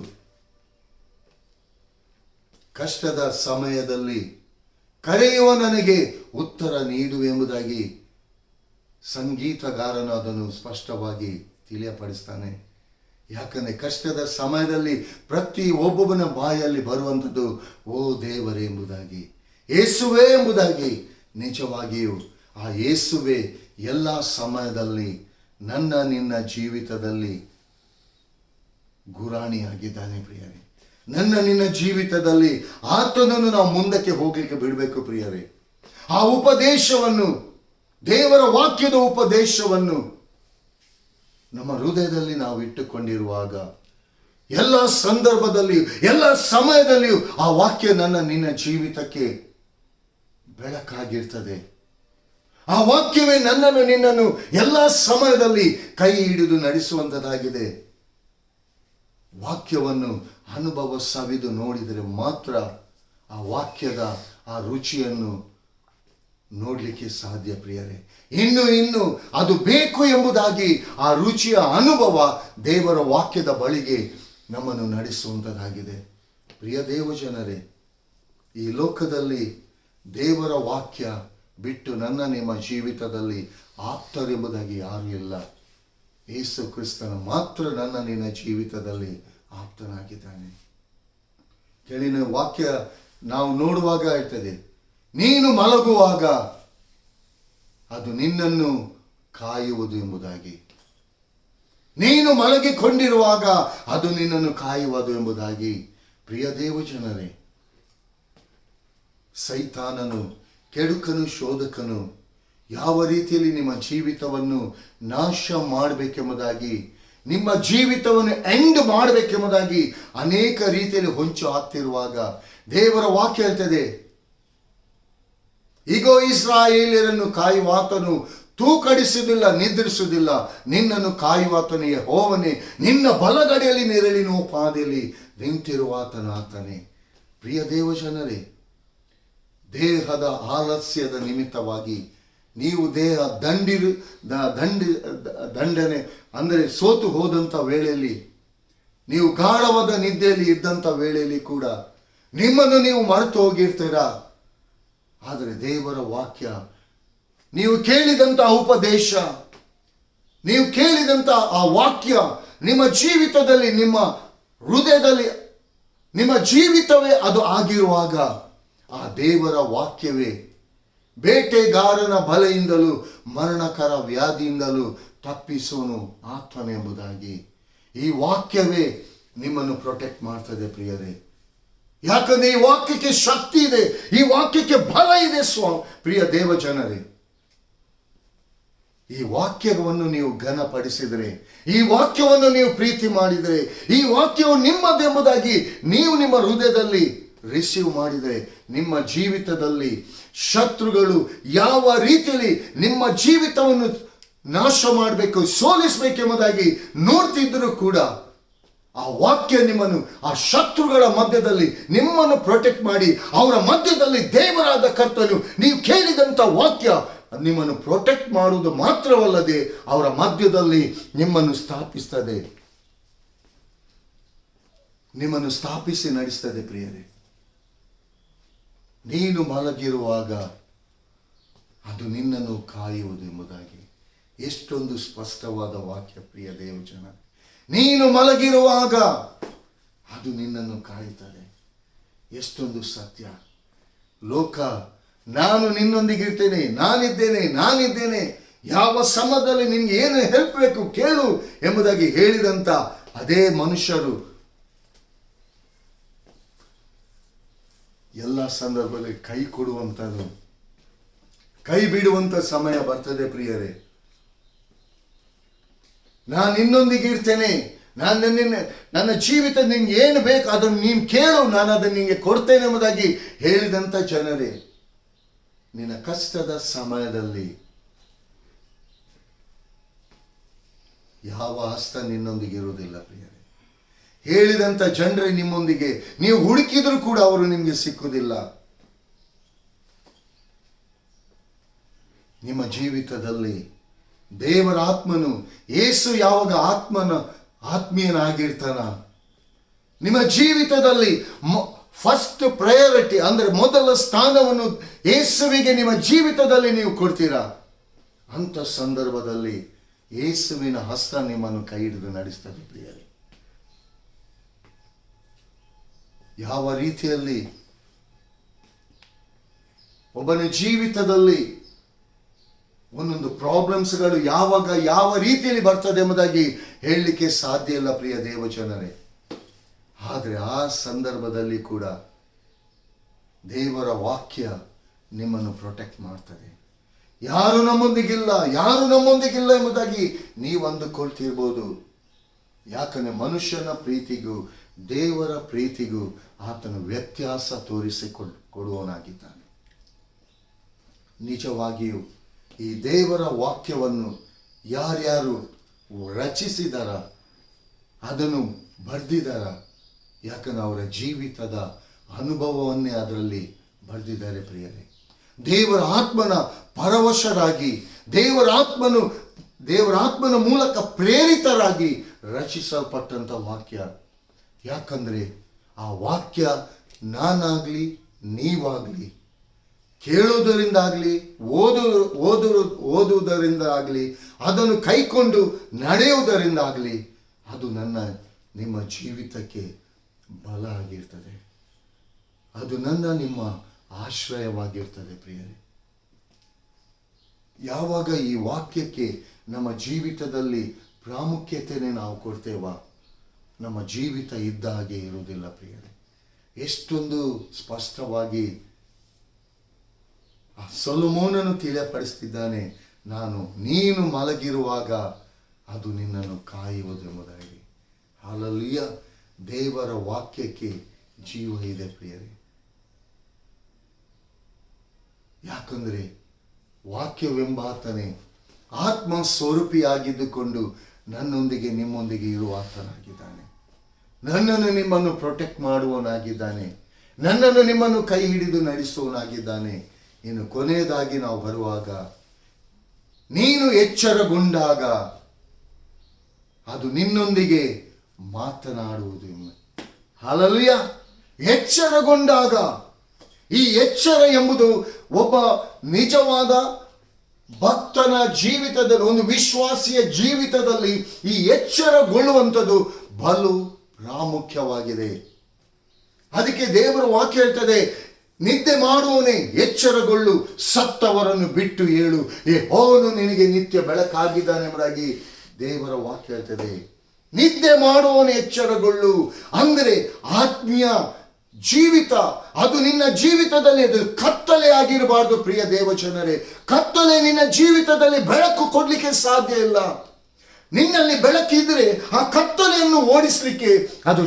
ಕಷ್ಟದ ಸಮಯದಲ್ಲಿ ಕರೆಯುವ ನನಗೆ ಉತ್ತರ ನೀಡು ಎಂಬುದಾಗಿ ಸಂಗೀತಗಾರನು ಅದನ್ನು ಸ್ಪಷ್ಟವಾಗಿ ತಿಳಿಯಪಡಿಸ್ತಾನೆ. ಯಾಕಂದರೆ ಕಷ್ಟದ ಸಮಯದಲ್ಲಿ ಪ್ರತಿ ಒಬ್ಬೊಬ್ಬನ ಬಾಯಲ್ಲಿ ಬರುವಂಥದ್ದು ಓ ದೇವರೇ ಎಂಬುದಾಗಿ, ಯೇಸುವೇ ಎಂಬುದಾಗಿ. ನಿಜವಾಗಿಯೂ ಆ ಯೇಸುವೇ ಎಲ್ಲ ಸಮಯದಲ್ಲಿ ನನ್ನ ನಿನ್ನ ಜೀವಿತದಲ್ಲಿ ಗುರಾಣಿಯಾಗಿದ್ದಾನೆ ಪ್ರಿಯರೇ. ನನ್ನ ನಿನ್ನ ಜೀವಿತದಲ್ಲಿ ಆತನನ್ನು ನಾವು ಮುಂದಕ್ಕೆ ಹೋಗ್ಲಿಕ್ಕೆ ಬಿಡಬೇಕು ಪ್ರಿಯರೇ. ಆ ಉಪದೇಶವನ್ನು, ದೇವರ ವಾಕ್ಯದ ಉಪದೇಶವನ್ನು ನಮ್ಮ ಹೃದಯದಲ್ಲಿ ನಾವು ಇಟ್ಟುಕೊಂಡಿರುವಾಗ ಎಲ್ಲ ಸಂದರ್ಭದಲ್ಲಿಯೂ ಎಲ್ಲ ಸಮಯದಲ್ಲಿಯೂ ಆ ವಾಕ್ಯ ನನ್ನ ನಿನ್ನ ಜೀವಿತಕ್ಕೆ ಬೆಳಕಾಗಿರ್ತದೆ. ಆ ವಾಕ್ಯವೇ ನನ್ನನ್ನು ನಿನ್ನನ್ನು ಎಲ್ಲ ಸಮಯದಲ್ಲಿ ಕೈ ಹಿಡಿದು ನಡೆಸುವಂಥದ್ದಾಗಿದೆ. ವಾಕ್ಯವನ್ನು ಅನುಭವ ಸವಿದು ನೋಡಿದರೆ ಮಾತ್ರ ಆ ವಾಕ್ಯದ ಆ ರುಚಿಯನ್ನು ನೋಡಲಿಕ್ಕೆ ಸಾಧ್ಯ ಪ್ರಿಯರೇ. ಇನ್ನು ಅದು ಬೇಕು ಎಂಬುದಾಗಿ ಆ ರುಚಿಯ ಅನುಭವ ದೇವರ ವಾಕ್ಯದ ಬಳಿಗೆ ನಮ್ಮನ್ನು ನಡೆಸುವಂಥದ್ದಾಗಿದೆ. ಪ್ರಿಯ ದೇವಜನರೇ, ಈ ಲೋಕದಲ್ಲಿ ದೇವರ ವಾಕ್ಯ ಬಿಟ್ಟು ನನ್ನ ನಿಮ್ಮ ಜೀವಿತದಲ್ಲಿ ಆಪ್ತರೆಂಬುದಾಗಿ ಯಾರೂ ಇಲ್ಲ. ಯೇಸು ಕ್ರಿಸ್ತನ ಮಾತ್ರ ನನ್ನ ನಿನ್ನ ಜೀವಿತದಲ್ಲಿ ಆಪ್ತನಾಗಿದ್ದಾನೆ. ಕೆಳಗಿನ ವಾಕ್ಯ ನಾವು ನೋಡುವಾಗ ಇರ್ತದೆ, ನೀನು ಮಲಗುವಾಗ ಅದು ನಿನ್ನನ್ನು ಕಾಯುವುದು ಎಂಬುದಾಗಿ. ನೀನು ಮಲಗಿಕೊಂಡಿರುವಾಗ ಅದು ನಿನ್ನನ್ನು ಕಾಯುವುದು ಎಂಬುದಾಗಿ. ಪ್ರಿಯ ದೇವಜನರೇ, ಸೈತಾನನು, ಕೆಡುಕನು, ಶೋಧಕನು ಯಾವ ರೀತಿಯಲ್ಲಿ ನಿಮ್ಮ ಜೀವಿತವನ್ನು ನಾಶ ಮಾಡಬೇಕೆಂಬುದಾಗಿ, ನಿಮ್ಮ ಜೀವಿತವನ್ನು ಎಂಡ್ ಮಾಡಬೇಕೆಂಬುದಾಗಿ ಅನೇಕ ರೀತಿಯಲ್ಲಿ ಹೊಂಚು ಹಾಕ್ತಿರುವಾಗ ದೇವರ ವಾಕ್ಯ ಹೇಳ್ತದೆ, ಈಗೋ ಇಸ್ರಾಯೇಲ್ಯರನ್ನು ಕಾಯುವಾತನು ತೂಕಡಿಸುವುದಿಲ್ಲ, ನಿದ್ರಿಸುವುದಿಲ್ಲ. ನಿನ್ನನ್ನು ಕಾಯುವಾತನು ಯೆಹೋವನೇ, ನಿನ್ನ ಬಲಗಡೆಯಲ್ಲಿ ನೆರಳಿನ ಪಾದೆಯಲ್ಲಿ ನಿಂತಿರುವಾತನು ಆತನೇ. ಪ್ರಿಯ ದೇವಜನರೇ, ದೇಹದ ಆಲಸ್ಯದ ನಿಮಿತ್ತವಾಗಿ ನೀವು ದೇಹ ದಂಡನೆ ಅಂದರೆ ಸೋತು ಹೋದಂಥ ವೇಳೆಯಲ್ಲಿ, ನೀವು ಗಾಢವಾದ ನಿದ್ದೆಯಲ್ಲಿ ಇದ್ದಂಥ ವೇಳೆಯಲ್ಲಿ ಕೂಡ ನಿಮ್ಮನ್ನು ನೀವು ಮರೆತು ಹೋಗಿರ್ತೀರಾ. ಆದರೆ ದೇವರ ವಾಕ್ಯ, ನೀವು ಕೇಳಿದಂಥ ಉಪದೇಶ, ನೀವು ಕೇಳಿದಂಥ ಆ ವಾಕ್ಯ ನಿಮ್ಮ ಜೀವಿತದಲ್ಲಿ, ನಿಮ್ಮ ಹೃದಯದಲ್ಲಿ, ನಿಮ್ಮ ಜೀವಿತವೇ ಅದು ಆಗಿರುವಾಗ ಆ ದೇವರ ವಾಕ್ಯವೇ ಬೇಟೆಗಾರನ ಬಲೆಯಿಂದಲೂ ಮರಣಕರ ವ್ಯಾಧಿಯಿಂದಲೂ ತಪ್ಪಿಸೋನು ಆತ್ಮನೆಂಬುದಾಗಿ ಈ ವಾಕ್ಯವೇ ನಿಮ್ಮನ್ನು ಪ್ರೊಟೆಕ್ಟ್ ಮಾಡ್ತದೆ ಪ್ರಿಯರೇ. ಯಾಕಂದ್ರೆ ಈ ವಾಕ್ಯಕ್ಕೆ ಶಕ್ತಿ ಇದೆ, ಈ ವಾಕ್ಯಕ್ಕೆ ಬಲ ಇದೆ ಪ್ರಿಯ ದೇವಜನರೇ. ಈ ವಾಕ್ಯವನ್ನು ನೀವು ಘನಪಡಿಸಿದರೆ, ಈ ವಾಕ್ಯವನ್ನು ನೀವು ಪ್ರೀತಿ ಮಾಡಿದರೆ, ಈ ವಾಕ್ಯವು ನಿಮ್ಮದೆಂಬುದಾಗಿ ನೀವು ನಿಮ್ಮ ಹೃದಯದಲ್ಲಿ ರಿಸೀವ್ ಮಾಡಿದರೆ, ನಿಮ್ಮ ಜೀವಿತದಲ್ಲಿ ಶತ್ರುಗಳು ಯಾವ ರೀತಿಯಲ್ಲಿ ನಿಮ್ಮ ಜೀವಿತವನ್ನು ನಾಶ ಮಾಡಬೇಕು, ಸೋಲಿಸಬೇಕೆಂಬುದಾಗಿ ನೋಡ್ತಿದ್ದರೂ ಕೂಡ ಆ ವಾಕ್ಯ ನಿಮ್ಮನ್ನು ಆ ಶತ್ರುಗಳ ಮಧ್ಯದಲ್ಲಿ ನಿಮ್ಮನ್ನು ಪ್ರೊಟೆಕ್ಟ್ ಮಾಡಿ, ಅವರ ಮಧ್ಯದಲ್ಲಿ ದೇವರಾದ ಕರ್ತನು ನೀವು ಕೇಳಿದಂಥ ವಾಕ್ಯ ನಿಮ್ಮನ್ನು ಪ್ರೊಟೆಕ್ಟ್ ಮಾಡುವುದು ಮಾತ್ರವಲ್ಲದೆ ಅವರ ಮಧ್ಯದಲ್ಲಿ ನಿಮ್ಮನ್ನು ಸ್ಥಾಪಿಸ್ತದೆ, ನಿಮ್ಮನ್ನು ಸ್ಥಾಪಿಸಿ ನಡೆಸ್ತದೆ ಪ್ರಿಯರೇ. ನೀನು ಮಲಗಿರುವಾಗ ಅದು ನಿನ್ನನ್ನು ಕಾಯುವುದು ಎಂಬುದಾಗಿ ಎಷ್ಟೊಂದು ಸ್ಪಷ್ಟವಾದ ವಾಕ್ಯ ಪ್ರಿಯ ದೇವಜನ. ನೀನು ಮಲಗಿರುವಾಗ ಅದು ನಿನ್ನನ್ನು ಕಾಯುತ್ತದೆ. ಎಷ್ಟೊಂದು ಸತ್ಯ. ಲೋಕ ನಾನು ನಿನ್ನೊಂದಿಗಿರ್ತೇನೆ, ನಾನಿದ್ದೇನೆ, ಯಾವ ಸಮಯದಲ್ಲಿ ನಿನ್ಗೆ ಏನು ಹೆಲ್ಪ್ ಬೇಕು ಕೇಳು ಎಂಬುದಾಗಿ ಹೇಳಿದಂಥ ಅದೇ ಮನುಷ್ಯರು ಎಲ್ಲ ಸಂದರ್ಭದಲ್ಲಿ ಕೈ ಕೊಡುವಂಥದ್ದು, ಕೈ ಬಿಡುವಂಥ ಸಮಯ ಬರ್ತದೆ ಪ್ರಿಯರೇ. ನಾನು ನಿನ್ನೊಂದಿಗೆ ಇರ್ತೇನೆ, ನನ್ನ ಜೀವಿತ ನಿನ್ಗೆ ಏನು ಬೇಕು ಅದನ್ನು ನೀನು ಕೇಳು, ನಾನು ಅದನ್ನು ನಿನಗೆ ಕೊಡ್ತೇನೆ ಎಂಬುದಾಗಿ ಹೇಳಿದಂಥ ಜನರೇ, ನಿನ್ನ ಕಷ್ಟದ ಸಮಯದಲ್ಲಿ ಯಾವ ಹಸ್ತ ನಿನ್ನೊಂದಿಗೆ ಇರುವುದಿಲ್ಲ ಪ್ರಿಯರೇ. ಹೇಳಿದಂಥ ಜನರೇ ನಿಮ್ಮೊಂದಿಗೆ, ನೀವು ಹುಡುಕಿದರೂ ಕೂಡ ಅವರು ನಿಮಗೆ ಸಿಕ್ಕುವುದಿಲ್ಲ. ನಿಮ್ಮ ಜೀವಿತದಲ್ಲಿ ದೇವರ ಆತ್ಮನು, ಯೇಸು ಯಾವಾಗ ಆತ್ಮೀಯನಾಗಿರ್ತಾನ, ನಿಮ್ಮ ಜೀವಿತದಲ್ಲಿ ಫಸ್ಟ್ ಪ್ರಯಾರಿಟಿ ಅಂದರೆ ಮೊದಲ ಸ್ಥಾನವನ್ನು ಯೇಸುವಿಗೆ ನಿಮ್ಮ ಜೀವಿತದಲ್ಲಿ ನೀವು ಕೊಡ್ತೀರಾ, ಅಂಥ ಸಂದರ್ಭದಲ್ಲಿ ಯೇಸುವಿನ ಹಸ್ತ ನಿಮ್ಮನ್ನು ಕೈ ಹಿಡಿದು ನಡೆಸ್ತದೆ ಪ್ರಿಯರೇ. ಯಾವ ರೀತಿಯಲ್ಲಿ ಒಬ್ಬನ ಜೀವಿತದಲ್ಲಿ ಒಂದೊಂದು ಪ್ರಾಬ್ಲಮ್ಸ್ಗಳು ಯಾವಾಗ ಯಾವ ರೀತಿಯಲ್ಲಿ ಬರ್ತದೆ ಎಂಬುದಾಗಿ ಹೇಳಲಿಕ್ಕೆ ಸಾಧ್ಯ ಇಲ್ಲ ಪ್ರಿಯ ದೇವಜನರೇ. ಆದರೆ ಆ ಸಂದರ್ಭದಲ್ಲಿ ಕೂಡ ದೇವರ ವಾಕ್ಯ ನಿಮ್ಮನ್ನು ಪ್ರೊಟೆಕ್ಟ್ ಮಾಡ್ತದೆ. ಯಾರು ನಮ್ಮೊಂದಿಗಿಲ್ಲ ಎಂಬುದಾಗಿ ನೀವು ಅಂದುಕೊಳ್ತಿರ್ಬೋದು. ಯಾಕಂದರೆ ಮನುಷ್ಯನ ಪ್ರೀತಿಗೂ ದೇವರ ಪ್ರೀತಿಗೂ ಆತನು ವ್ಯತ್ಯಾಸ ತೋರಿಸಿಕೊಡುವವನಾಗಿದ್ದಾನೆ. ನಿಜವಾಗಿಯೂ ಈ ದೇವರ ವಾಕ್ಯವನ್ನು ಯಾರ್ಯಾರು ರಚಿಸಿದಾರ, ಅದನ್ನು ಬರೆದಿದ್ದಾರ, ಯಾಕಂದ್ರೆ ಅವರ ಜೀವಿತದ ಅನುಭವವನ್ನೇ ಅದರಲ್ಲಿ ಬರೆದಿದ್ದಾರೆ ಪ್ರಿಯರೇ. ದೇವರ ಆತ್ಮನ ಪರವಶರಾಗಿ ದೇವರ ಆತ್ಮನ ಮೂಲಕ ಪ್ರೇರಿತರಾಗಿ ರಚಿಸಲ್ಪಟ್ಟಂಥ ವಾಕ್ಯ. ಯಾಕಂದರೆ ಆ ವಾಕ್ಯ ನಾನಾಗಲಿ ನೀವಾಗಲಿ ಕೇಳುವುದರಿಂದಾಗಲಿ ಓದುವುದರಿಂದಾಗಲಿ ಅದನ್ನು ಕೈಕೊಂಡು ನಡೆಯುವುದರಿಂದಾಗಲಿ ಅದು ನಿಮ್ಮ ಜೀವಿತಕ್ಕೆ ಬಲ ಆಗಿರ್ತದೆ. ಅದು ನಿಮ್ಮ ಆಶ್ರಯವಾಗಿರ್ತದೆ ಪ್ರಿಯರೇ. ಯಾವಾಗ ಈ ವಾಕ್ಯಕ್ಕೆ ನಮ್ಮ ಜೀವಿತದಲ್ಲಿ ಪ್ರಾಮುಖ್ಯತೆಯನ್ನು ನಾವು ಕೊಡ್ತೇವಾ, ನಮ್ಮ ಜೀವಿತ ಇದ್ದ ಹಾಗೆ ಇರುವುದಿಲ್ಲ ಪ್ರಿಯರೇ. ಎಷ್ಟೊಂದು ಸ್ಪಷ್ಟವಾಗಿ ಸೊಲೊಮೋನನು ತಿಳಿಯಪಡಿಸ್ತಿದ್ದಾನೆ, ನೀನು ಮಲಗಿರುವಾಗ ಅದು ನಿನ್ನನ್ನು ಕಾಯುವುದೆಂಬುದಾಗಿ. ಹಲ್ಲೆಲೂಯಾ. ದೇವರ ವಾಕ್ಯಕ್ಕೆ ಜೀವ ಇದೆ ಪ್ರಿಯರೇ. ಯಾಕಂದರೆ ವಾಕ್ಯವೆಂಬಾತನೇ ಆತ್ಮ ಸ್ವರೂಪಿಯಾಗಿದ್ದುಕೊಂಡು ನನ್ನೊಂದಿಗೆ ನಿಮ್ಮೊಂದಿಗೆ ಇರುವ ಆತನಾಗಿದ್ದಾನೆ. ನನ್ನನ್ನು ನಿಮ್ಮನ್ನು ಪ್ರೊಟೆಕ್ಟ್ ಮಾಡುವವನಾಗಿದ್ದಾನೆ. ನನ್ನನ್ನು ನಿಮ್ಮನ್ನು ಕೈ ಹಿಡಿದು ನಡೆಸುವವನಾಗಿದ್ದಾನೆ. ಇನ್ನು ಕೊನೆಯದಾಗಿ ನಾವು ಬರುವಾಗ, ನೀನು ಎಚ್ಚರಗೊಂಡಾಗ ಅದು ನಿನ್ನೊಂದಿಗೆ ಮಾತನಾಡುವುದು. ಹಲ್ಲೆಲೂಯಾ. ಎಚ್ಚರಗೊಂಡಾಗ, ಈ ಎಚ್ಚರ ಎಂಬುದು ಒಬ್ಬ ನಿಜವಾದ ಭಕ್ತನ ಜೀವಿತದಲ್ಲಿ, ಒಂದು ವಿಶ್ವಾಸಿಯ ಜೀವಿತದಲ್ಲಿ ಈ ಎಚ್ಚರಗೊಳ್ಳುವಂಥದ್ದು ಬಲು ಪ್ರಾಮುಖ್ಯವಾಗಿದೆ. ಅದಕ್ಕೆ ದೇವರ ವಾಕ್ಯ ಹೇಳ್ತದೆ, ನಿದ್ದೆ ಮಾಡುವವನೇ ಎಚ್ಚರಗೊಳ್ಳು, ಸತ್ತವರನ್ನು ಬಿಟ್ಟು ಏಳು, ಯೆಹೋವನು ನಿನಗೆ ನಿತ್ಯ ಬೆಳಕಾಗಿದ್ದಾನೆ ಎಂಬುದಾಗಿ ದೇವರ ವಾಕ್ಯ ಹೇಳ್ತದೆ. ನಿದ್ದೆ ಮಾಡುವವನೇ ಎಚ್ಚರಗೊಳ್ಳು ಅಂದರೆ ಆತ್ಮೀಯ ಜೀವಿತ, ಅದು ನಿನ್ನ ಜೀವಿತದಲ್ಲಿ ಅದು ಕತ್ತಲೆ ಆಗಿರಬಾರ್ದು ಪ್ರಿಯ ದೇವಜನರೇ. ಕತ್ತಲೆ ನಿನ್ನ ಜೀವಿತದಲ್ಲಿ ಬೆಳಕು ಕೊಡ್ಲಿಕ್ಕೆ ಸಾಧ್ಯ ಇಲ್ಲ. ನಿನ್ನಲ್ಲಿ ಬೆಳಕಿದ್ರೆ ಆ ಕತ್ತಲೆಯನ್ನು ಓಡಿಸಲಿಕ್ಕೆ ಅದು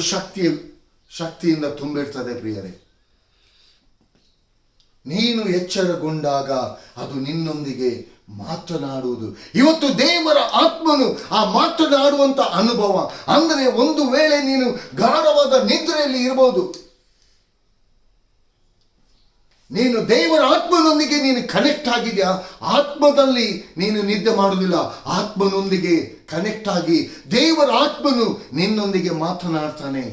ಶಕ್ತಿಯಿಂದ ತುಂಬಿರ್ತದೆ ಪ್ರಿಯರೇ. ನೀನು ಎಚ್ಚರಗೊಂಡಾಗ ಅದು ನಿನ್ನೊಂದಿಗೆ ಮಾತನಾಡುವುದು. ಇವತ್ತು ದೇವರ ಆತ್ಮನು ಆ ಮಾತನಾಡುವಂತ ಅನುಭವ ಅಂದರೆ, ಒಂದು ವೇಳೆ ನೀನು ಗಾಢವಾದ ನಿದ್ರೆಯಲ್ಲಿ ಇರಬಹುದು, ನೀನು ದೇವರ ಆತ್ಮನೊಂದಿಗೆ ನೀನು ಕನೆಕ್ಟ್ ಆಗಿದೆಯಾ, ಆತ್ಮದಲ್ಲಿ ನೀನು ನಿದ್ದೆ ಮಾಡುವುದಿಲ್ಲ, ಆತ್ಮನೊಂದಿಗೆ ಕನೆಕ್ಟ್ ಆಗಿ ದೇವರ ಆತ್ಮನು ನಿನ್ನೊಂದಿಗೆ ಮಾತನಾಡ್ತಾನೆ.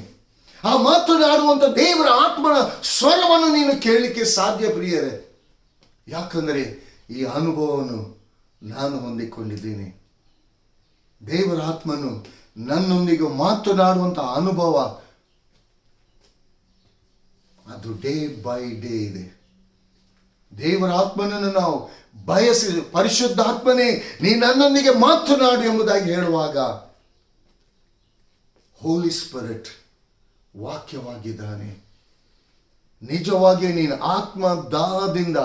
ಆ ಮಾತನಾಡುವಂಥ ದೇವರ ಆತ್ಮನ ಸ್ವರವನ್ನು ನೀನು ಕೇಳಲಿಕ್ಕೆ ಸಾಧ್ಯ ಪ್ರಿಯರೇ. ಯಾಕಂದರೆ ಈ ಅನುಭವವನ್ನು ನಾನು ಹೊಂದಿಕೊಂಡಿದ್ದೀನಿ. ದೇವರ ಆತ್ಮನು ನನ್ನೊಂದಿಗೆ ಮಾತನಾಡುವಂಥ ಅನುಭವ ಅದು ಡೇ ಬೈ ಡೇ ಇದೆ. ದೇವರ ಆತ್ಮನನ್ನು ನಾವು ಬಯಸಿ, ಪರಿಶುದ್ಧ ಆತ್ಮನೇ ನೀ ನನ್ನೊಂದಿಗೆ ಮಾತನಾಡು ಎಂಬುದಾಗಿ ಹೇಳುವಾಗ, ಹೋಲಿ ಸ್ಪಿರಿಟ್ ವಾಕ್ಯವಾಗಿದ್ದಾನೆ. ನಿಜವಾಗಿ ನೀನು ಆತ್ಮ ದಾಹದಿಂದ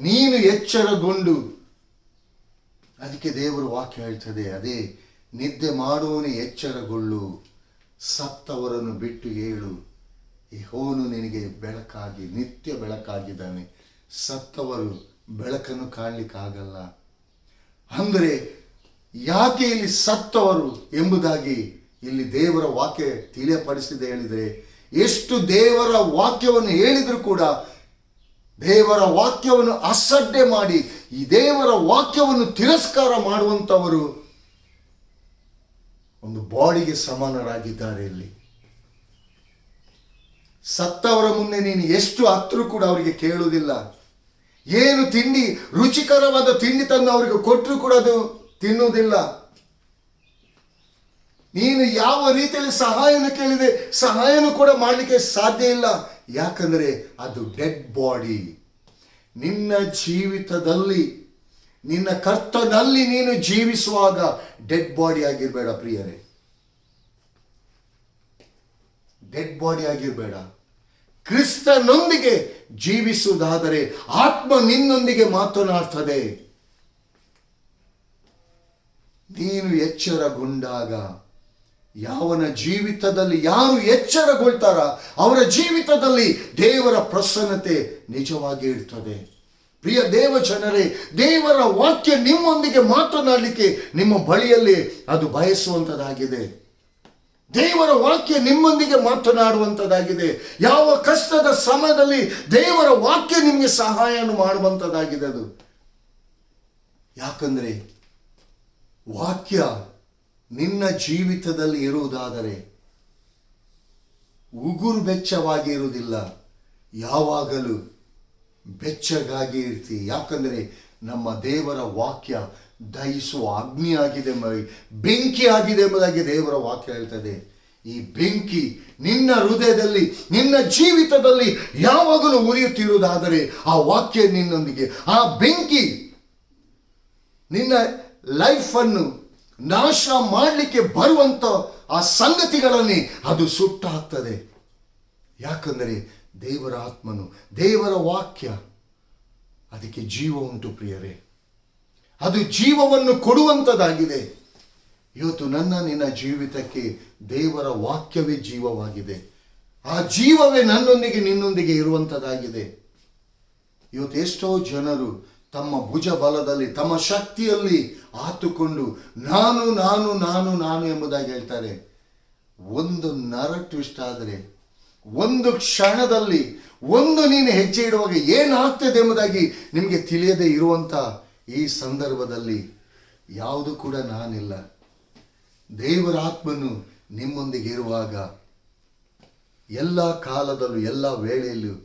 ನೀನು ಎಚ್ಚರಗೊಂಡು, ಅದಕ್ಕೆ ದೇವರು ವಾಕ್ಯ ಹೇಳ್ತದೆ, ಅದೇ ನಿದ್ದೆ ಮಾಡುವವನೇ ಎಚ್ಚರಗೊಳ್ಳು, ಸತ್ತವರನ್ನು ಬಿಟ್ಟು ಏಳು, ಯೆಹೋವನು ನಿನಗೆ ಬೆಳಕಾಗಿ ನಿತ್ಯ ಬೆಳಕಾಗಿದ್ದಾನೆ. ಸತ್ತವರು ಬೆಳಕನ್ನು ಕಾಣಲಿಕ್ಕಾಗಲ್ಲ. ಅಂದರೆ ಯಾಕೆ ಇಲ್ಲಿ ಸತ್ತವರು ಎಂಬುದಾಗಿ ಇಲ್ಲಿ ದೇವರ ವಾಕ್ಯ ತಿಳಿಯಪಡಿಸಿದೆ ಹೇಳಿದರೆ, ಎಷ್ಟು ದೇವರ ವಾಕ್ಯವನ್ನು ಹೇಳಿದರೂ ಕೂಡ ದೇವರ ವಾಕ್ಯವನ್ನು ಅಸಡ್ಡೆ ಮಾಡಿ ಈ ದೇವರ ವಾಕ್ಯವನ್ನು ತಿರಸ್ಕಾರ ಮಾಡುವಂಥವರು ಒಂದು ಬಾಡಿಗೆ ಸಮಾನರಾಗಿದ್ದಾರೆ. ಇಲ್ಲಿ ಸತ್ತವರ ಮುಂದೆ ನೀನು ಎಷ್ಟು ಹತ್ತರೂ ಕೂಡ ಅವರಿಗೆ ಕೇಳುವುದಿಲ್ಲ. ಏನು ತಿಂಡಿ, ರುಚಿಕರವಾದ ತಿಂಡಿ ತಂದು ಅವರಿಗೆ ಕೊಟ್ಟರು ಕೂಡ ಅದು ತಿನ್ನುವುದಿಲ್ಲ. ನೀನು ಯಾವ ರೀತಿಯಲ್ಲಿ ಸಹಾಯನ ಕೇಳಿದೆ, ಸಹಾಯನೂ ಕೂಡ ಮಾಡಲಿಕ್ಕೆ ಸಾಧ್ಯ ಇಲ್ಲ. ಯಾಕಂದರೆ ಅದು ಡೆಡ್ ಬಾಡಿ. ನಿನ್ನ ಜೀವಿತದಲ್ಲಿ ನಿನ್ನ ಕರ್ತನಲ್ಲಿ ನೀನು ಜೀವಿಸುವಾಗ ಡೆಡ್ ಬಾಡಿ ಆಗಿರಬೇಡ ಪ್ರಿಯರೇ, ಡೆಡ್ ಬಾಡಿ ಆಗಿರಬೇಡ. ಕ್ರಿಸ್ತನೊಂದಿಗೆ ಜೀವಿಸುವುದಾದರೆ ಆತ್ಮ ನಿನ್ನೊಂದಿಗೆ ಮಾತನಾಡ್ತದೆ. ನೀನು ಎಚ್ಚರಗೊಂಡಾಗ ಯಾವನ ಜೀವಿತದಲ್ಲಿ ಯಾರು ಎಚ್ಚರಗೊಳ್ತಾರ ಅವರ ಜೀವಿತದಲ್ಲಿ ದೇವರ ಪ್ರಸನ್ನತೆ ನಿಜವಾಗಿ ಇರ್ತದೆ. ಪ್ರಿಯ ದೇವ ಜನರೇ, ದೇವರ ವಾಕ್ಯ ನಿಮ್ಮೊಂದಿಗೆ ಮಾತನಾಡಲಿಕ್ಕೆ ನಿಮ್ಮ ಬಳಿಯಲ್ಲಿ ಅದು ಬಯಸುವಂಥದ್ದಾಗಿದೆ. ದೇವರ ವಾಕ್ಯ ನಿಮ್ಮೊಂದಿಗೆ ಮಾತನಾಡುವಂಥದ್ದಾಗಿದೆ. ಯಾವ ಕಷ್ಟದ ಸಮಯದಲ್ಲಿ ದೇವರ ವಾಕ್ಯ ನಿಮಗೆ ಸಹಾಯವನ್ನು ಮಾಡುವಂಥದ್ದಾಗಿದೆ ಅದು. ಯಾಕಂದ್ರೆ ವಾಕ್ಯ ನಿನ್ನ ಜೀವಿತದಲ್ಲಿ ಇರುವುದಾದರೆ ಉಗುರು ಬೆಚ್ಚವಾಗಿ ಇರುವುದಿಲ್ಲ, ಯಾವಾಗಲೂ ಬೆಚ್ಚಗಾಗಿ ಇರ್ತಿ. ಯಾಕಂದರೆ ನಮ್ಮ ದೇವರ ವಾಕ್ಯ ದಹಿಸುವ ಅಗ್ನಿ ಆಗಿದೆ, ಬೆಂಕಿ ಆಗಿದೆ ಎಂಬುದಾಗಿ ದೇವರ ವಾಕ್ಯ ಹೇಳ್ತದೆ. ಈ ಬೆಂಕಿ ನಿನ್ನ ಹೃದಯದಲ್ಲಿ ನಿನ್ನ ಜೀವಿತದಲ್ಲಿ ಯಾವಾಗಲೂ ಉರಿಯುತ್ತಿರುವುದಾದರೆ ಆ ವಾಕ್ಯ ನಿನ್ನೊಂದಿಗೆ, ಆ ಬೆಂಕಿ ನಿನ್ನ ಲೈಫನ್ನು ನಾಶ ಮಾಡಲಿಕ್ಕೆ ಬರುವಂತ ಆ ಸಂಗತಿಗಳನ್ನೇ ಅದು ಸುಟ್ಟು ಹಾಕ್ತದೆ. ಯಾಕಂದರೆ ದೇವರ ಆತ್ಮನು, ದೇವರ ವಾಕ್ಯ, ಅದಕ್ಕೆ ಜೀವ ಉಂಟು ಪ್ರಿಯರೇ. ಅದು ಜೀವವನ್ನು ಕೊಡುವಂಥದ್ದಾಗಿದೆ. ಇವತ್ತು ನಿನ್ನ ಜೀವಿತಕ್ಕೆ ದೇವರ ವಾಕ್ಯವೇ ಜೀವವಾಗಿದೆ. ಆ ಜೀವವೇ ನನ್ನೊಂದಿಗೆ ನಿನ್ನೊಂದಿಗೆ ಇರುವಂಥದ್ದಾಗಿದೆ. ಇವತ್ತು ಎಷ್ಟೋ ಜನರು ತಮ್ಮ ಭುಜ ಬಲದಲ್ಲಿ ತಮ್ಮ ಶಕ್ತಿಯಲ್ಲಿ ಆತುಕೊಂಡು ನಾನು ನಾನು ನಾನು ನಾನು ಎಂಬುದಾಗಿ ಹೇಳ್ತಾರೆ. ಒಂದು ನರ ಟ್ವಿಸ್ಟ್ ಆದರೆ, ಒಂದು ಕ್ಷಣದಲ್ಲಿ ಒಂದು ನೀನು ಹೆಜ್ಜೆ ಇಡುವಾಗ ಏನಾಗ್ತದೆ ಎಂಬುದಾಗಿ ನಿಮಗೆ ತಿಳಿಯದೆ ಇರುವಂಥ ಈ ಸಂದರ್ಭದಲ್ಲಿ ಯಾವುದು ಕೂಡ ನಾನಿಲ್ಲ. ದೇವರ ಆತ್ಮನು ನಿಮ್ಮೊಂದಿಗೆ ಇರುವಾಗ ಎಲ್ಲ ಕಾಲದಲ್ಲೂ ಎಲ್ಲ ವೇಳೆಯಲ್ಲೂ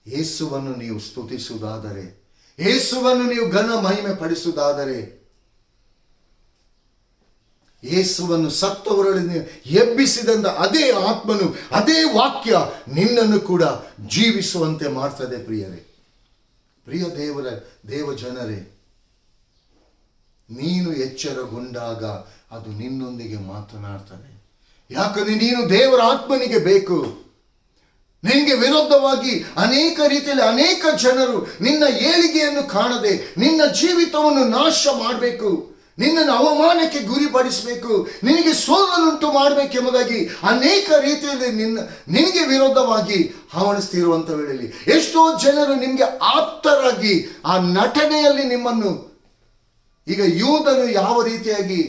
ಯೇಸುವನ್ನು ನೀವು ಸ್ತುತಿಸುವುದಾದರೆ, ಯೇಸುವನ್ನು ನೀವು ಘನ ಮಹಿಮೆ ಪಡಿಸುವುದಾದರೆ, ಯೇಸುವನ್ನು ಸತ್ತವರಲ್ಲಿ ಎಬ್ಬಿಸಿದಂತ ಅದೇ ಆತ್ಮನು, ಅದೇ ವಾಕ್ಯ ನಿನ್ನನ್ನು ಕೂಡ ಜೀವಿಸುವಂತೆ ಮಾಡ್ತದೆ ಪ್ರಿಯರೇ. ಪ್ರಿಯ ದೇವ ಜನರೇ, ನೀನು ಎಚ್ಚರಗೊಂಡಾಗ ಅದು ನಿನ್ನೊಂದಿಗೆ ಮಾತನಾಡ್ತದೆ. ಯಾಕಂದ್ರೆ ನೀನು ದೇವರ ಆತ್ಮನಿಗೆ ಬೇಕು. ನಿನಗೆ ವಿರುದ್ಧವಾಗಿ ಅನೇಕ ರೀತಿಯಲ್ಲಿ ಅನೇಕ ಜನರು ನಿನ್ನ ಏಳಿಗೆಯನ್ನು ಕಾಣದೆ ನಿನ್ನ ಜೀವಿತವನ್ನು ನಾಶ ಮಾಡಬೇಕು, ನಿನ್ನನ್ನು ಅವಮಾನಕ್ಕೆ ಗುರಿಪಡಿಸಬೇಕು, ನಿನಗೆ ಸೋಲನ್ನುಂಟು ಮಾಡಬೇಕೆಂಬುದಾಗಿ ಅನೇಕ ರೀತಿಯಲ್ಲಿ ನಿನಗೆ ವಿರೋಧವಾಗಿ ಹವಣಿಸ್ತಿರುವಂಥ ವೇಳೆಯಲ್ಲಿ ಎಷ್ಟೋ ಜನರು ನಿಮಗೆ ಆಪ್ತರಾಗಿ ಆ ನಟನೆಯಲ್ಲಿ ನಿಮ್ಮನ್ನು, ಈಗ ಯೂದನು ಯಾವ ರೀತಿಯಾಗಿ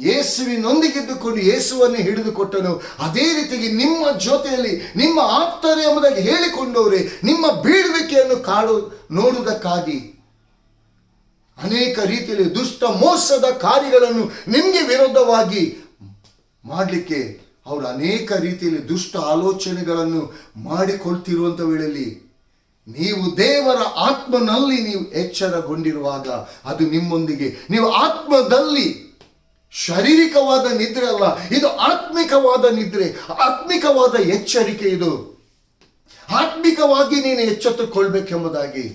ಯೇಸುವಿನೊಂದಿಗಿದ್ದುಕೊಂಡು ಯೇಸುವನ್ನು ಹಿಡಿದುಕೊಟ್ಟನು, ಅದೇ ರೀತಿಯಾಗಿ ನಿಮ್ಮ ಜೊತೆಯಲ್ಲಿ ನಿಮ್ಮ ಆಪ್ತರು ಎಂಬುದಾಗಿ ಹೇಳಿಕೊಂಡವರೇ ನಿಮ್ಮ ಬೀಳುವಿಕೆಯನ್ನು ನೋಡುವುದಕ್ಕಾಗಿ ಅನೇಕ ರೀತಿಯಲ್ಲಿ ದುಷ್ಟ ಮೋಸದ ಕಾರ್ಯಗಳನ್ನು ನಿಮಗೆ ವಿರೋಧವಾಗಿ ಮಾಡಲಿಕ್ಕೆ ಅವರು ಅನೇಕ ರೀತಿಯಲ್ಲಿ ದುಷ್ಟ ಆಲೋಚನೆಗಳನ್ನು ಮಾಡಿಕೊಳ್ತಿರುವಂಥ ವೇಳೆಯಲ್ಲಿ ನೀವು ದೇವರ ಆತ್ಮನಲ್ಲಿ ನೀವು ಎಚ್ಚರಗೊಂಡಿರುವಾಗ ಅದು ನಿಮ್ಮೊಂದಿಗೆ, ನೀವು ಆತ್ಮದಲ್ಲಿ, ಶಾರೀರಿಕವಾದ ನಿದ್ರೆ ಅಲ್ಲ, ಇದು ಆತ್ಮಿಕವಾದ ನಿದ್ರೆ, ಆತ್ಮಿಕವಾದ ಎಚ್ಚರಿಕೆ. ಇದು ಆತ್ಮಿಕವಾಗಿ ನೀನು ಎಚ್ಚೆತ್ತುಕೊಳ್ಬೇಕೆಂಬುದಾಗಿ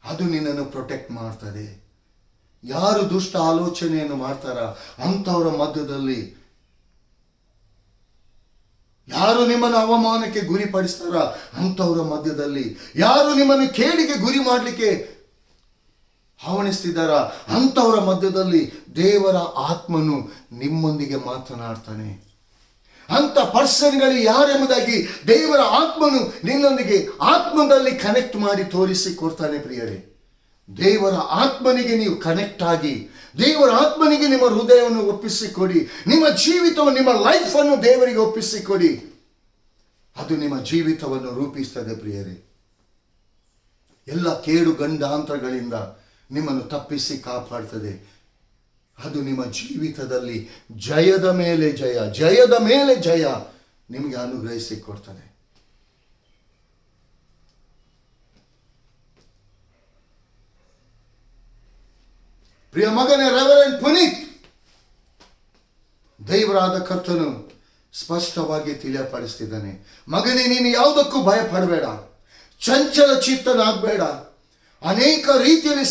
ಅದು ನಿನ್ನನ್ನು ಪ್ರೊಟೆಕ್ಟ್ ಮಾಡ್ತದೆ. ಯಾರು ದುಷ್ಟ ಆಲೋಚನೆಯನ್ನು ಮಾಡ್ತಾರ ಅಂಥವರ ಮಧ್ಯದಲ್ಲಿ, ಯಾರು ನಿಮ್ಮನ್ನು ಅವಮಾನಕ್ಕೆ ಗುರಿಪಡಿಸ್ತಾರ ಅಂಥವರ ಮಧ್ಯದಲ್ಲಿ, ಯಾರು ನಿಮ್ಮನ್ನು ಕೇಡಿಗೆ ಗುರಿ ಮಾಡಲಿಕ್ಕೆ ಹವಣಿಸ್ತಿದ್ದಾರ ಅಂಥವರ ಮಧ್ಯದಲ್ಲಿ ದೇವರ ಆತ್ಮನು ನಿಮ್ಮೊಂದಿಗೆ ಮಾತನಾಡ್ತಾನೆ. ಅಂಥ ಪರ್ಸನ್ಗಳು ಯಾರೆಂಬುದಾಗಿ ದೇವರ ಆತ್ಮನು ನಿನ್ನೊಂದಿಗೆ ಆತ್ಮದಲ್ಲಿ ಕನೆಕ್ಟ್ ಮಾಡಿ ತೋರಿಸಿ ಕೊಡ್ತಾನೆ ಪ್ರಿಯರೇ. ದೇವರ ಆತ್ಮನಿಗೆ ನೀವು ಕನೆಕ್ಟ್ ಆಗಿ ದೇವರ ಆತ್ಮನಿಗೆ ನಿಮ್ಮ ಹೃದಯವನ್ನು ಒಪ್ಪಿಸಿಕೊಡಿ, ನಿಮ್ಮ ಜೀವಿತವನ್ನು, ನಿಮ್ಮ ಲೈಫನ್ನು ದೇವರಿಗೆ ಒಪ್ಪಿಸಿಕೊಡಿ. ಅದು ನಿಮ್ಮ ಜೀವಿತವನ್ನು ರೂಪಿಸ್ತದೆ ಪ್ರಿಯರೇ. ಎಲ್ಲ ಕೇಡು ಗಂಡಾಂತರಗಳಿಂದ ನಿಮ್ಮನ್ನು ತಪ್ಪಿಸಿ ಕಾಪಾಡ್ತದೆ. ಅದು ನಿಮ್ಮ ಜೀವಿತದಲ್ಲಿ ಜಯದ ಮೇಲೆ ಜಯ, ಜಯದ ಮೇಲೆ ಜಯ ನಿಮಗೆ ಅನುಗ್ರಹಿಸಿಕೊಡ್ತದೆ. ಪ್ರಿಯ ಮಗನೇ ರೆವರೆಂಡ್ ಪುನೀತ್, ದೇವರಾದ ಕರ್ತನು ಸ್ಪಷ್ಟವಾಗಿ ತಿಳಿಯಪಡಿಸ್ತಿದ್ದಾನೆ. ಮಗನೇ, ನೀನು ಯಾವುದಕ್ಕೂ ಭಯ ಪಡಬೇಡ, ಚಂಚಲ ಚಿತ್ತನಾಗಬೇಡ. ಅನೇಕ ರೀತಿಯಲ್ಲಿ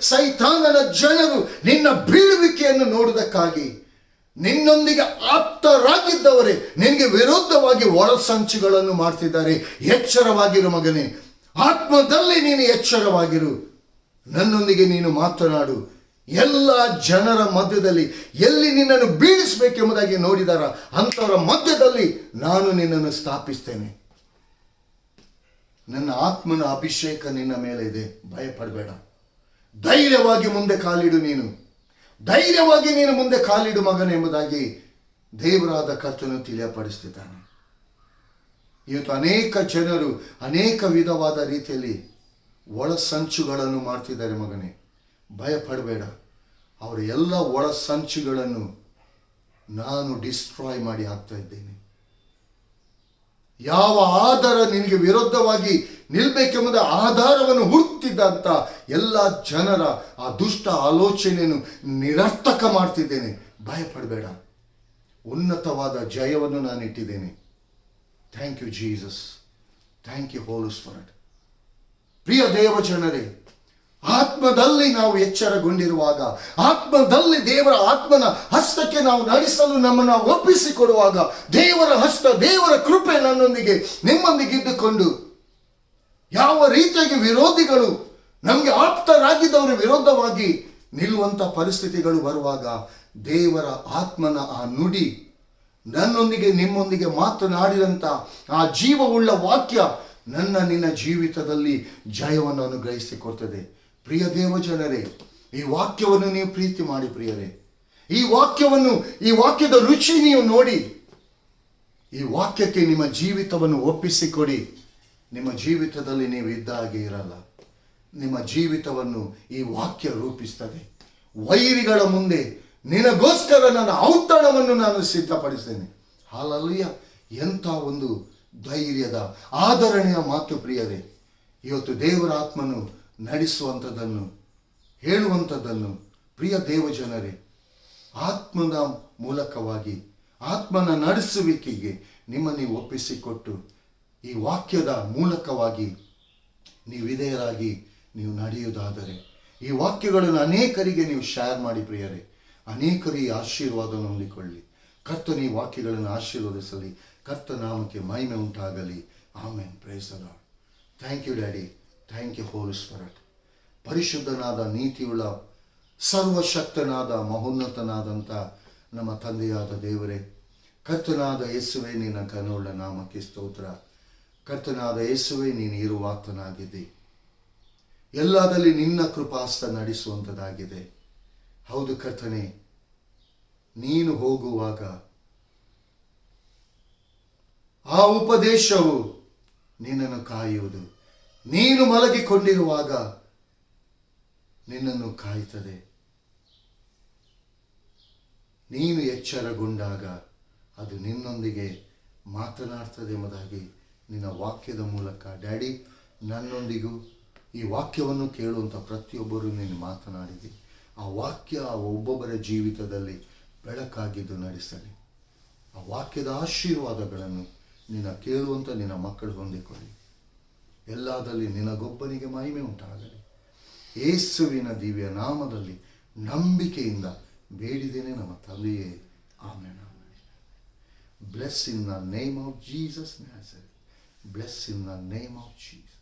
ಸೈತಾನನ ಜನರು ನಿನ್ನ ಬೀಳುವಿಕೆಯನ್ನು ನೋಡುವುದಕ್ಕಾಗಿ ನಿನ್ನೊಂದಿಗೆ ಆಪ್ತರಾಗಿದ್ದವರೇ ನಿನಗೆ ವಿರುದ್ಧವಾಗಿ ಒಳಸಂಚುಗಳನ್ನು ಮಾಡ್ತಿದ್ದಾರೆ. ಎಚ್ಚರವಾಗಿರು ಮಗನೇ, ಆತ್ಮದಲ್ಲಿ ನೀನು ಎಚ್ಚರವಾಗಿರು. ನನ್ನೊಂದಿಗೆ ನೀನು ಮಾತನಾಡು. ಎಲ್ಲ ಜನರ ಮಧ್ಯದಲ್ಲಿ ಎಲ್ಲಿ ನಿನ್ನನ್ನು ಬೀಳಿಸಬೇಕೆಂಬುದಾಗಿ ನೋಡಿದಾರ ಅಂಥವರ ಮಧ್ಯದಲ್ಲಿ ನಾನು ನಿನ್ನನ್ನು ಸ್ಥಾಪಿಸ್ತೇನೆ. ನನ್ನ ಆತ್ಮನ ಅಭಿಷೇಕ ನಿನ್ನ ಮೇಲೆ ಇದೆ, ಭಯಪಡಬೇಡ. ಧೈರ್ಯವಾಗಿ ಮುಂದೆ ಕಾಲಿಡು. ಧೈರ್ಯವಾಗಿ ನೀನು ಮುಂದೆ ಕಾಲಿಡು ಮಗನ ಎಂಬುದಾಗಿ ದೇವರಾದ ಕರ್ತನು ತಿಳಿಯಪಡಿಸ್ತಿದ್ದಾನೆ. ಇವತ್ತು ಅನೇಕ ಜನರು ಅನೇಕ ವಿಧವಾದ ರೀತಿಯಲ್ಲಿ ಒಳಸಂಚುಗಳನ್ನು ಮಾಡ್ತಿದ್ದಾರೆ. ಮಗನೇ, ಭಯಪಡಬೇಡ. ಅವರ ಎಲ್ಲ ಒಳಸಂಚುಗಳನ್ನು ನಾನು ಡಿಸ್ಟ್ರಾಯ್ ಮಾಡಿ ಹಾಕ್ತಾ ಇದ್ದೇನೆ. ಯಾವ ಆಧಾರ ನಿನಗೆ ವಿರುದ್ಧವಾಗಿ ನಿಲ್ಬೇಕೆಂಬುದ ಆಧಾರವನ್ನು ಹುಡುಕ್ತಿದ್ದಂಥ ಎಲ್ಲ ಜನರ ಆ ದುಷ್ಟ ಆಲೋಚನೆಯನ್ನು ನಿರರ್ಥಕ ಮಾಡ್ತಿದ್ದೇನೆ. ಭಯಪಡಬೇಡ. ಉನ್ನತವಾದ ಜಯವನ್ನು ನಾನು ಇಟ್ಟಿದ್ದೇನೆ. Thank you Jesus. Thank you holy spirit. ಪ್ರಿಯ ದೇವ ಜನರೇ, ಆತ್ಮದಲ್ಲಿ ನಾವು ಎಚ್ಚರಗೊಂಡಿರುವಾಗ, ಆತ್ಮದಲ್ಲಿ ದೇವರ ಆತ್ಮನ ಹಸ್ತಕ್ಕೆ ನಾವು ನಡೆಸಲು ನಮ್ಮನ್ನು ಒಪ್ಪಿಸಿಕೊಡುವಾಗ, ದೇವರ ಹಸ್ತ, ದೇವರ ಕೃಪೆ ನನ್ನೊಂದಿಗೆ ನಿಮ್ಮೊಂದಿಗೆ ಇದ್ದುಕೊಂಡು ಯಾವ ರೀತಿಯಾಗಿ ವಿರೋಧಿಗಳು ನಮಗೆ ಆಪ್ತರಾಗಿದ್ದವರ ವಿರೋಧವಾಗಿ ನಿಲ್ಲುವಂಥ ಪರಿಸ್ಥಿತಿಗಳು ಬರುವಾಗ, ದೇವರ ಆತ್ಮನ ಆ ನುಡಿ ನನ್ನೊಂದಿಗೆ ನಿಮ್ಮೊಂದಿಗೆ ಮಾತನಾಡಿದಂಥ ಆ ಜೀವವುಳ್ಳ ವಾಕ್ಯ ನಿನ್ನ ಜೀವಿತದಲ್ಲಿ ಜಯವನ್ನು ಅನುಗ್ರಹಿಸಿಕೊಡ್ತದೆ. ಪ್ರಿಯ ದೇವಜನರೇ, ಈ ವಾಕ್ಯವನ್ನು ನೀವು ಪ್ರೀತಿ ಮಾಡಿ ಪ್ರಿಯರೇ. ಈ ವಾಕ್ಯದ ರುಚಿ ನೀವು ನೋಡಿ. ಈ ವಾಕ್ಯಕ್ಕೆ ನಿಮ್ಮ ಜೀವಿತವನ್ನು ಒಪ್ಪಿಸಿಕೊಡಿ. ನಿಮ್ಮ ಜೀವಿತದಲ್ಲಿ ನೀವು ಇದ್ದ ಹಾಗೆ ಇರಲ್ಲ. ನಿಮ್ಮ ಜೀವಿತವನ್ನು ಈ ವಾಕ್ಯ ರೂಪಿಸ್ತದೆ. ವೈರಿಗಳ ಮುಂದೆ ನಿನಗೋಸ್ಕರ ನನ್ನ ಔತಣವನ್ನು ನಾನು ಸಿದ್ಧಪಡಿಸ್ತೇನೆ. ಹಾಲೆಲೂಯ. ಎಂಥ ಒಂದು ಧೈರ್ಯದ ಆದರಣೆಯ ಮಾತು ಪ್ರಿಯರೇ. ಇವತ್ತು ದೇವರ ಆತ್ಮನು ನಡೆಸುವಂಥದ್ದನ್ನು, ಹೇಳುವಂಥದ್ದನ್ನು ಪ್ರಿಯ ದೇವಜನರೇ, ಆತ್ಮನ ಮೂಲಕವಾಗಿ, ಆತ್ಮನ ನಡೆಸುವಿಕೆಗೆ ನೀವು ಒಪ್ಪಿಸಿಕೊಟ್ಟು ಈ ವಾಕ್ಯದ ಮೂಲಕವಾಗಿ ನೀವು ವಿಧೇಯರಾಗಿ ನೀವು ನಡೆಯುವುದಾದರೆ, ಈ ವಾಕ್ಯಗಳನ್ನು ಅನೇಕರಿಗೆ ನೀವು ಶೇರ್ ಮಾಡಿ ಪ್ರಿಯರೇ. ಅನೇಕರು ಈ ಆಶೀರ್ವಾದವನ್ನು ಹೊಂದಿಕೊಳ್ಳಿ. ಕರ್ತನ ಈ ವಾಕ್ಯಗಳನ್ನು ಆಶೀರ್ವದಿಸಲಿ. ಕರ್ತ ನಾಮಕ್ಕೆ ಮಹಿಮೆ ಉಂಟಾಗಲಿ. Amen. Praise the lord. Thank you daddy. Thank you holy spirit. ಪರಿಶುದ್ಧನಾದ, ನೀತಿಯುಳ್ಳ, ಸರ್ವಶಕ್ತನಾದ, ಮಹೋನ್ನತನಾದಂಥ ನಮ್ಮ ತಂದೆಯಾದ ದೇವರೇ, ಕರ್ತನಾದ ಯೇಸುವೆ, ನಿನ್ನ ಕರುಣೆಯುಳ್ಳ ನಾಮಕ್ಕೆ ಸ್ತೋತ್ರ. ಕರ್ತನಾದ ಯೇಸುವೆ, ನೀನು ಇರುವಾತನಾಗಿದ್ದೆ. ಎಲ್ಲದಲ್ಲಿ ನಿನ್ನ ಕೃಪಾಸ್ತ ನಡೆಸುವಂಥದ್ದಾಗಿದೆ. ಹೌದು ಕರ್ತನೇ, ನೀನು ಹೋಗುವಾಗ ಆ ಉಪದೇಶವು ನಿನ್ನನ್ನು ಕಾಯುವುದು. ನೀನು ಮಲಗಿಕೊಂಡಿರುವಾಗ ನಿನ್ನನ್ನು ಕಾಯ್ತದೆ. ನೀನು ಎಚ್ಚರಗೊಂಡಾಗ ಅದು ನಿನ್ನೊಂದಿಗೆ ಮಾತನಾಡ್ತದೆ ಎಂಬುದಾಗಿ ನಿನ್ನ ವಾಕ್ಯದ ಮೂಲಕ ಡ್ಯಾಡಿ ನನ್ನೊಂದಿಗೂ ಈ ವಾಕ್ಯವನ್ನು ಕೇಳುವಂಥ ಪ್ರತಿಯೊಬ್ಬರೂ ನೀನು ಮಾತನಾಡಿದೆ. ಆ ವಾಕ್ಯ ಒಬ್ಬೊಬ್ಬರ ಜೀವಿತದಲ್ಲಿ ಬೆಳಕಾಗಿದ್ದು ನಡೆಸಲಿ. ಆ ವಾಕ್ಯದ ಆಶೀರ್ವಾದಗಳನ್ನು ನಿನ್ನ ಕೇಳುವಂಥ ನಿನ್ನ ಮಕ್ಕಳು ಹೊಂದಿಕೊಳ್ಳಿ. ಎಲ್ಲದಲ್ಲಿ ನಿನಗೊಬ್ಬನಿಗೆ ಮಹಿಮೆ ಉಂಟಾಗಲಿ. ಯೇಸುವಿನ ದಿವ್ಯ ನಾಮದಲ್ಲಿ ನಂಬಿಕೆಯಿಂದ ಬೇಡಿದ್ದೇನೆ ನಮ್ಮ ತಂದೆಯೇ. Amen. Bless in the name of Jesus Nazareth. Bless in the name of Jesus.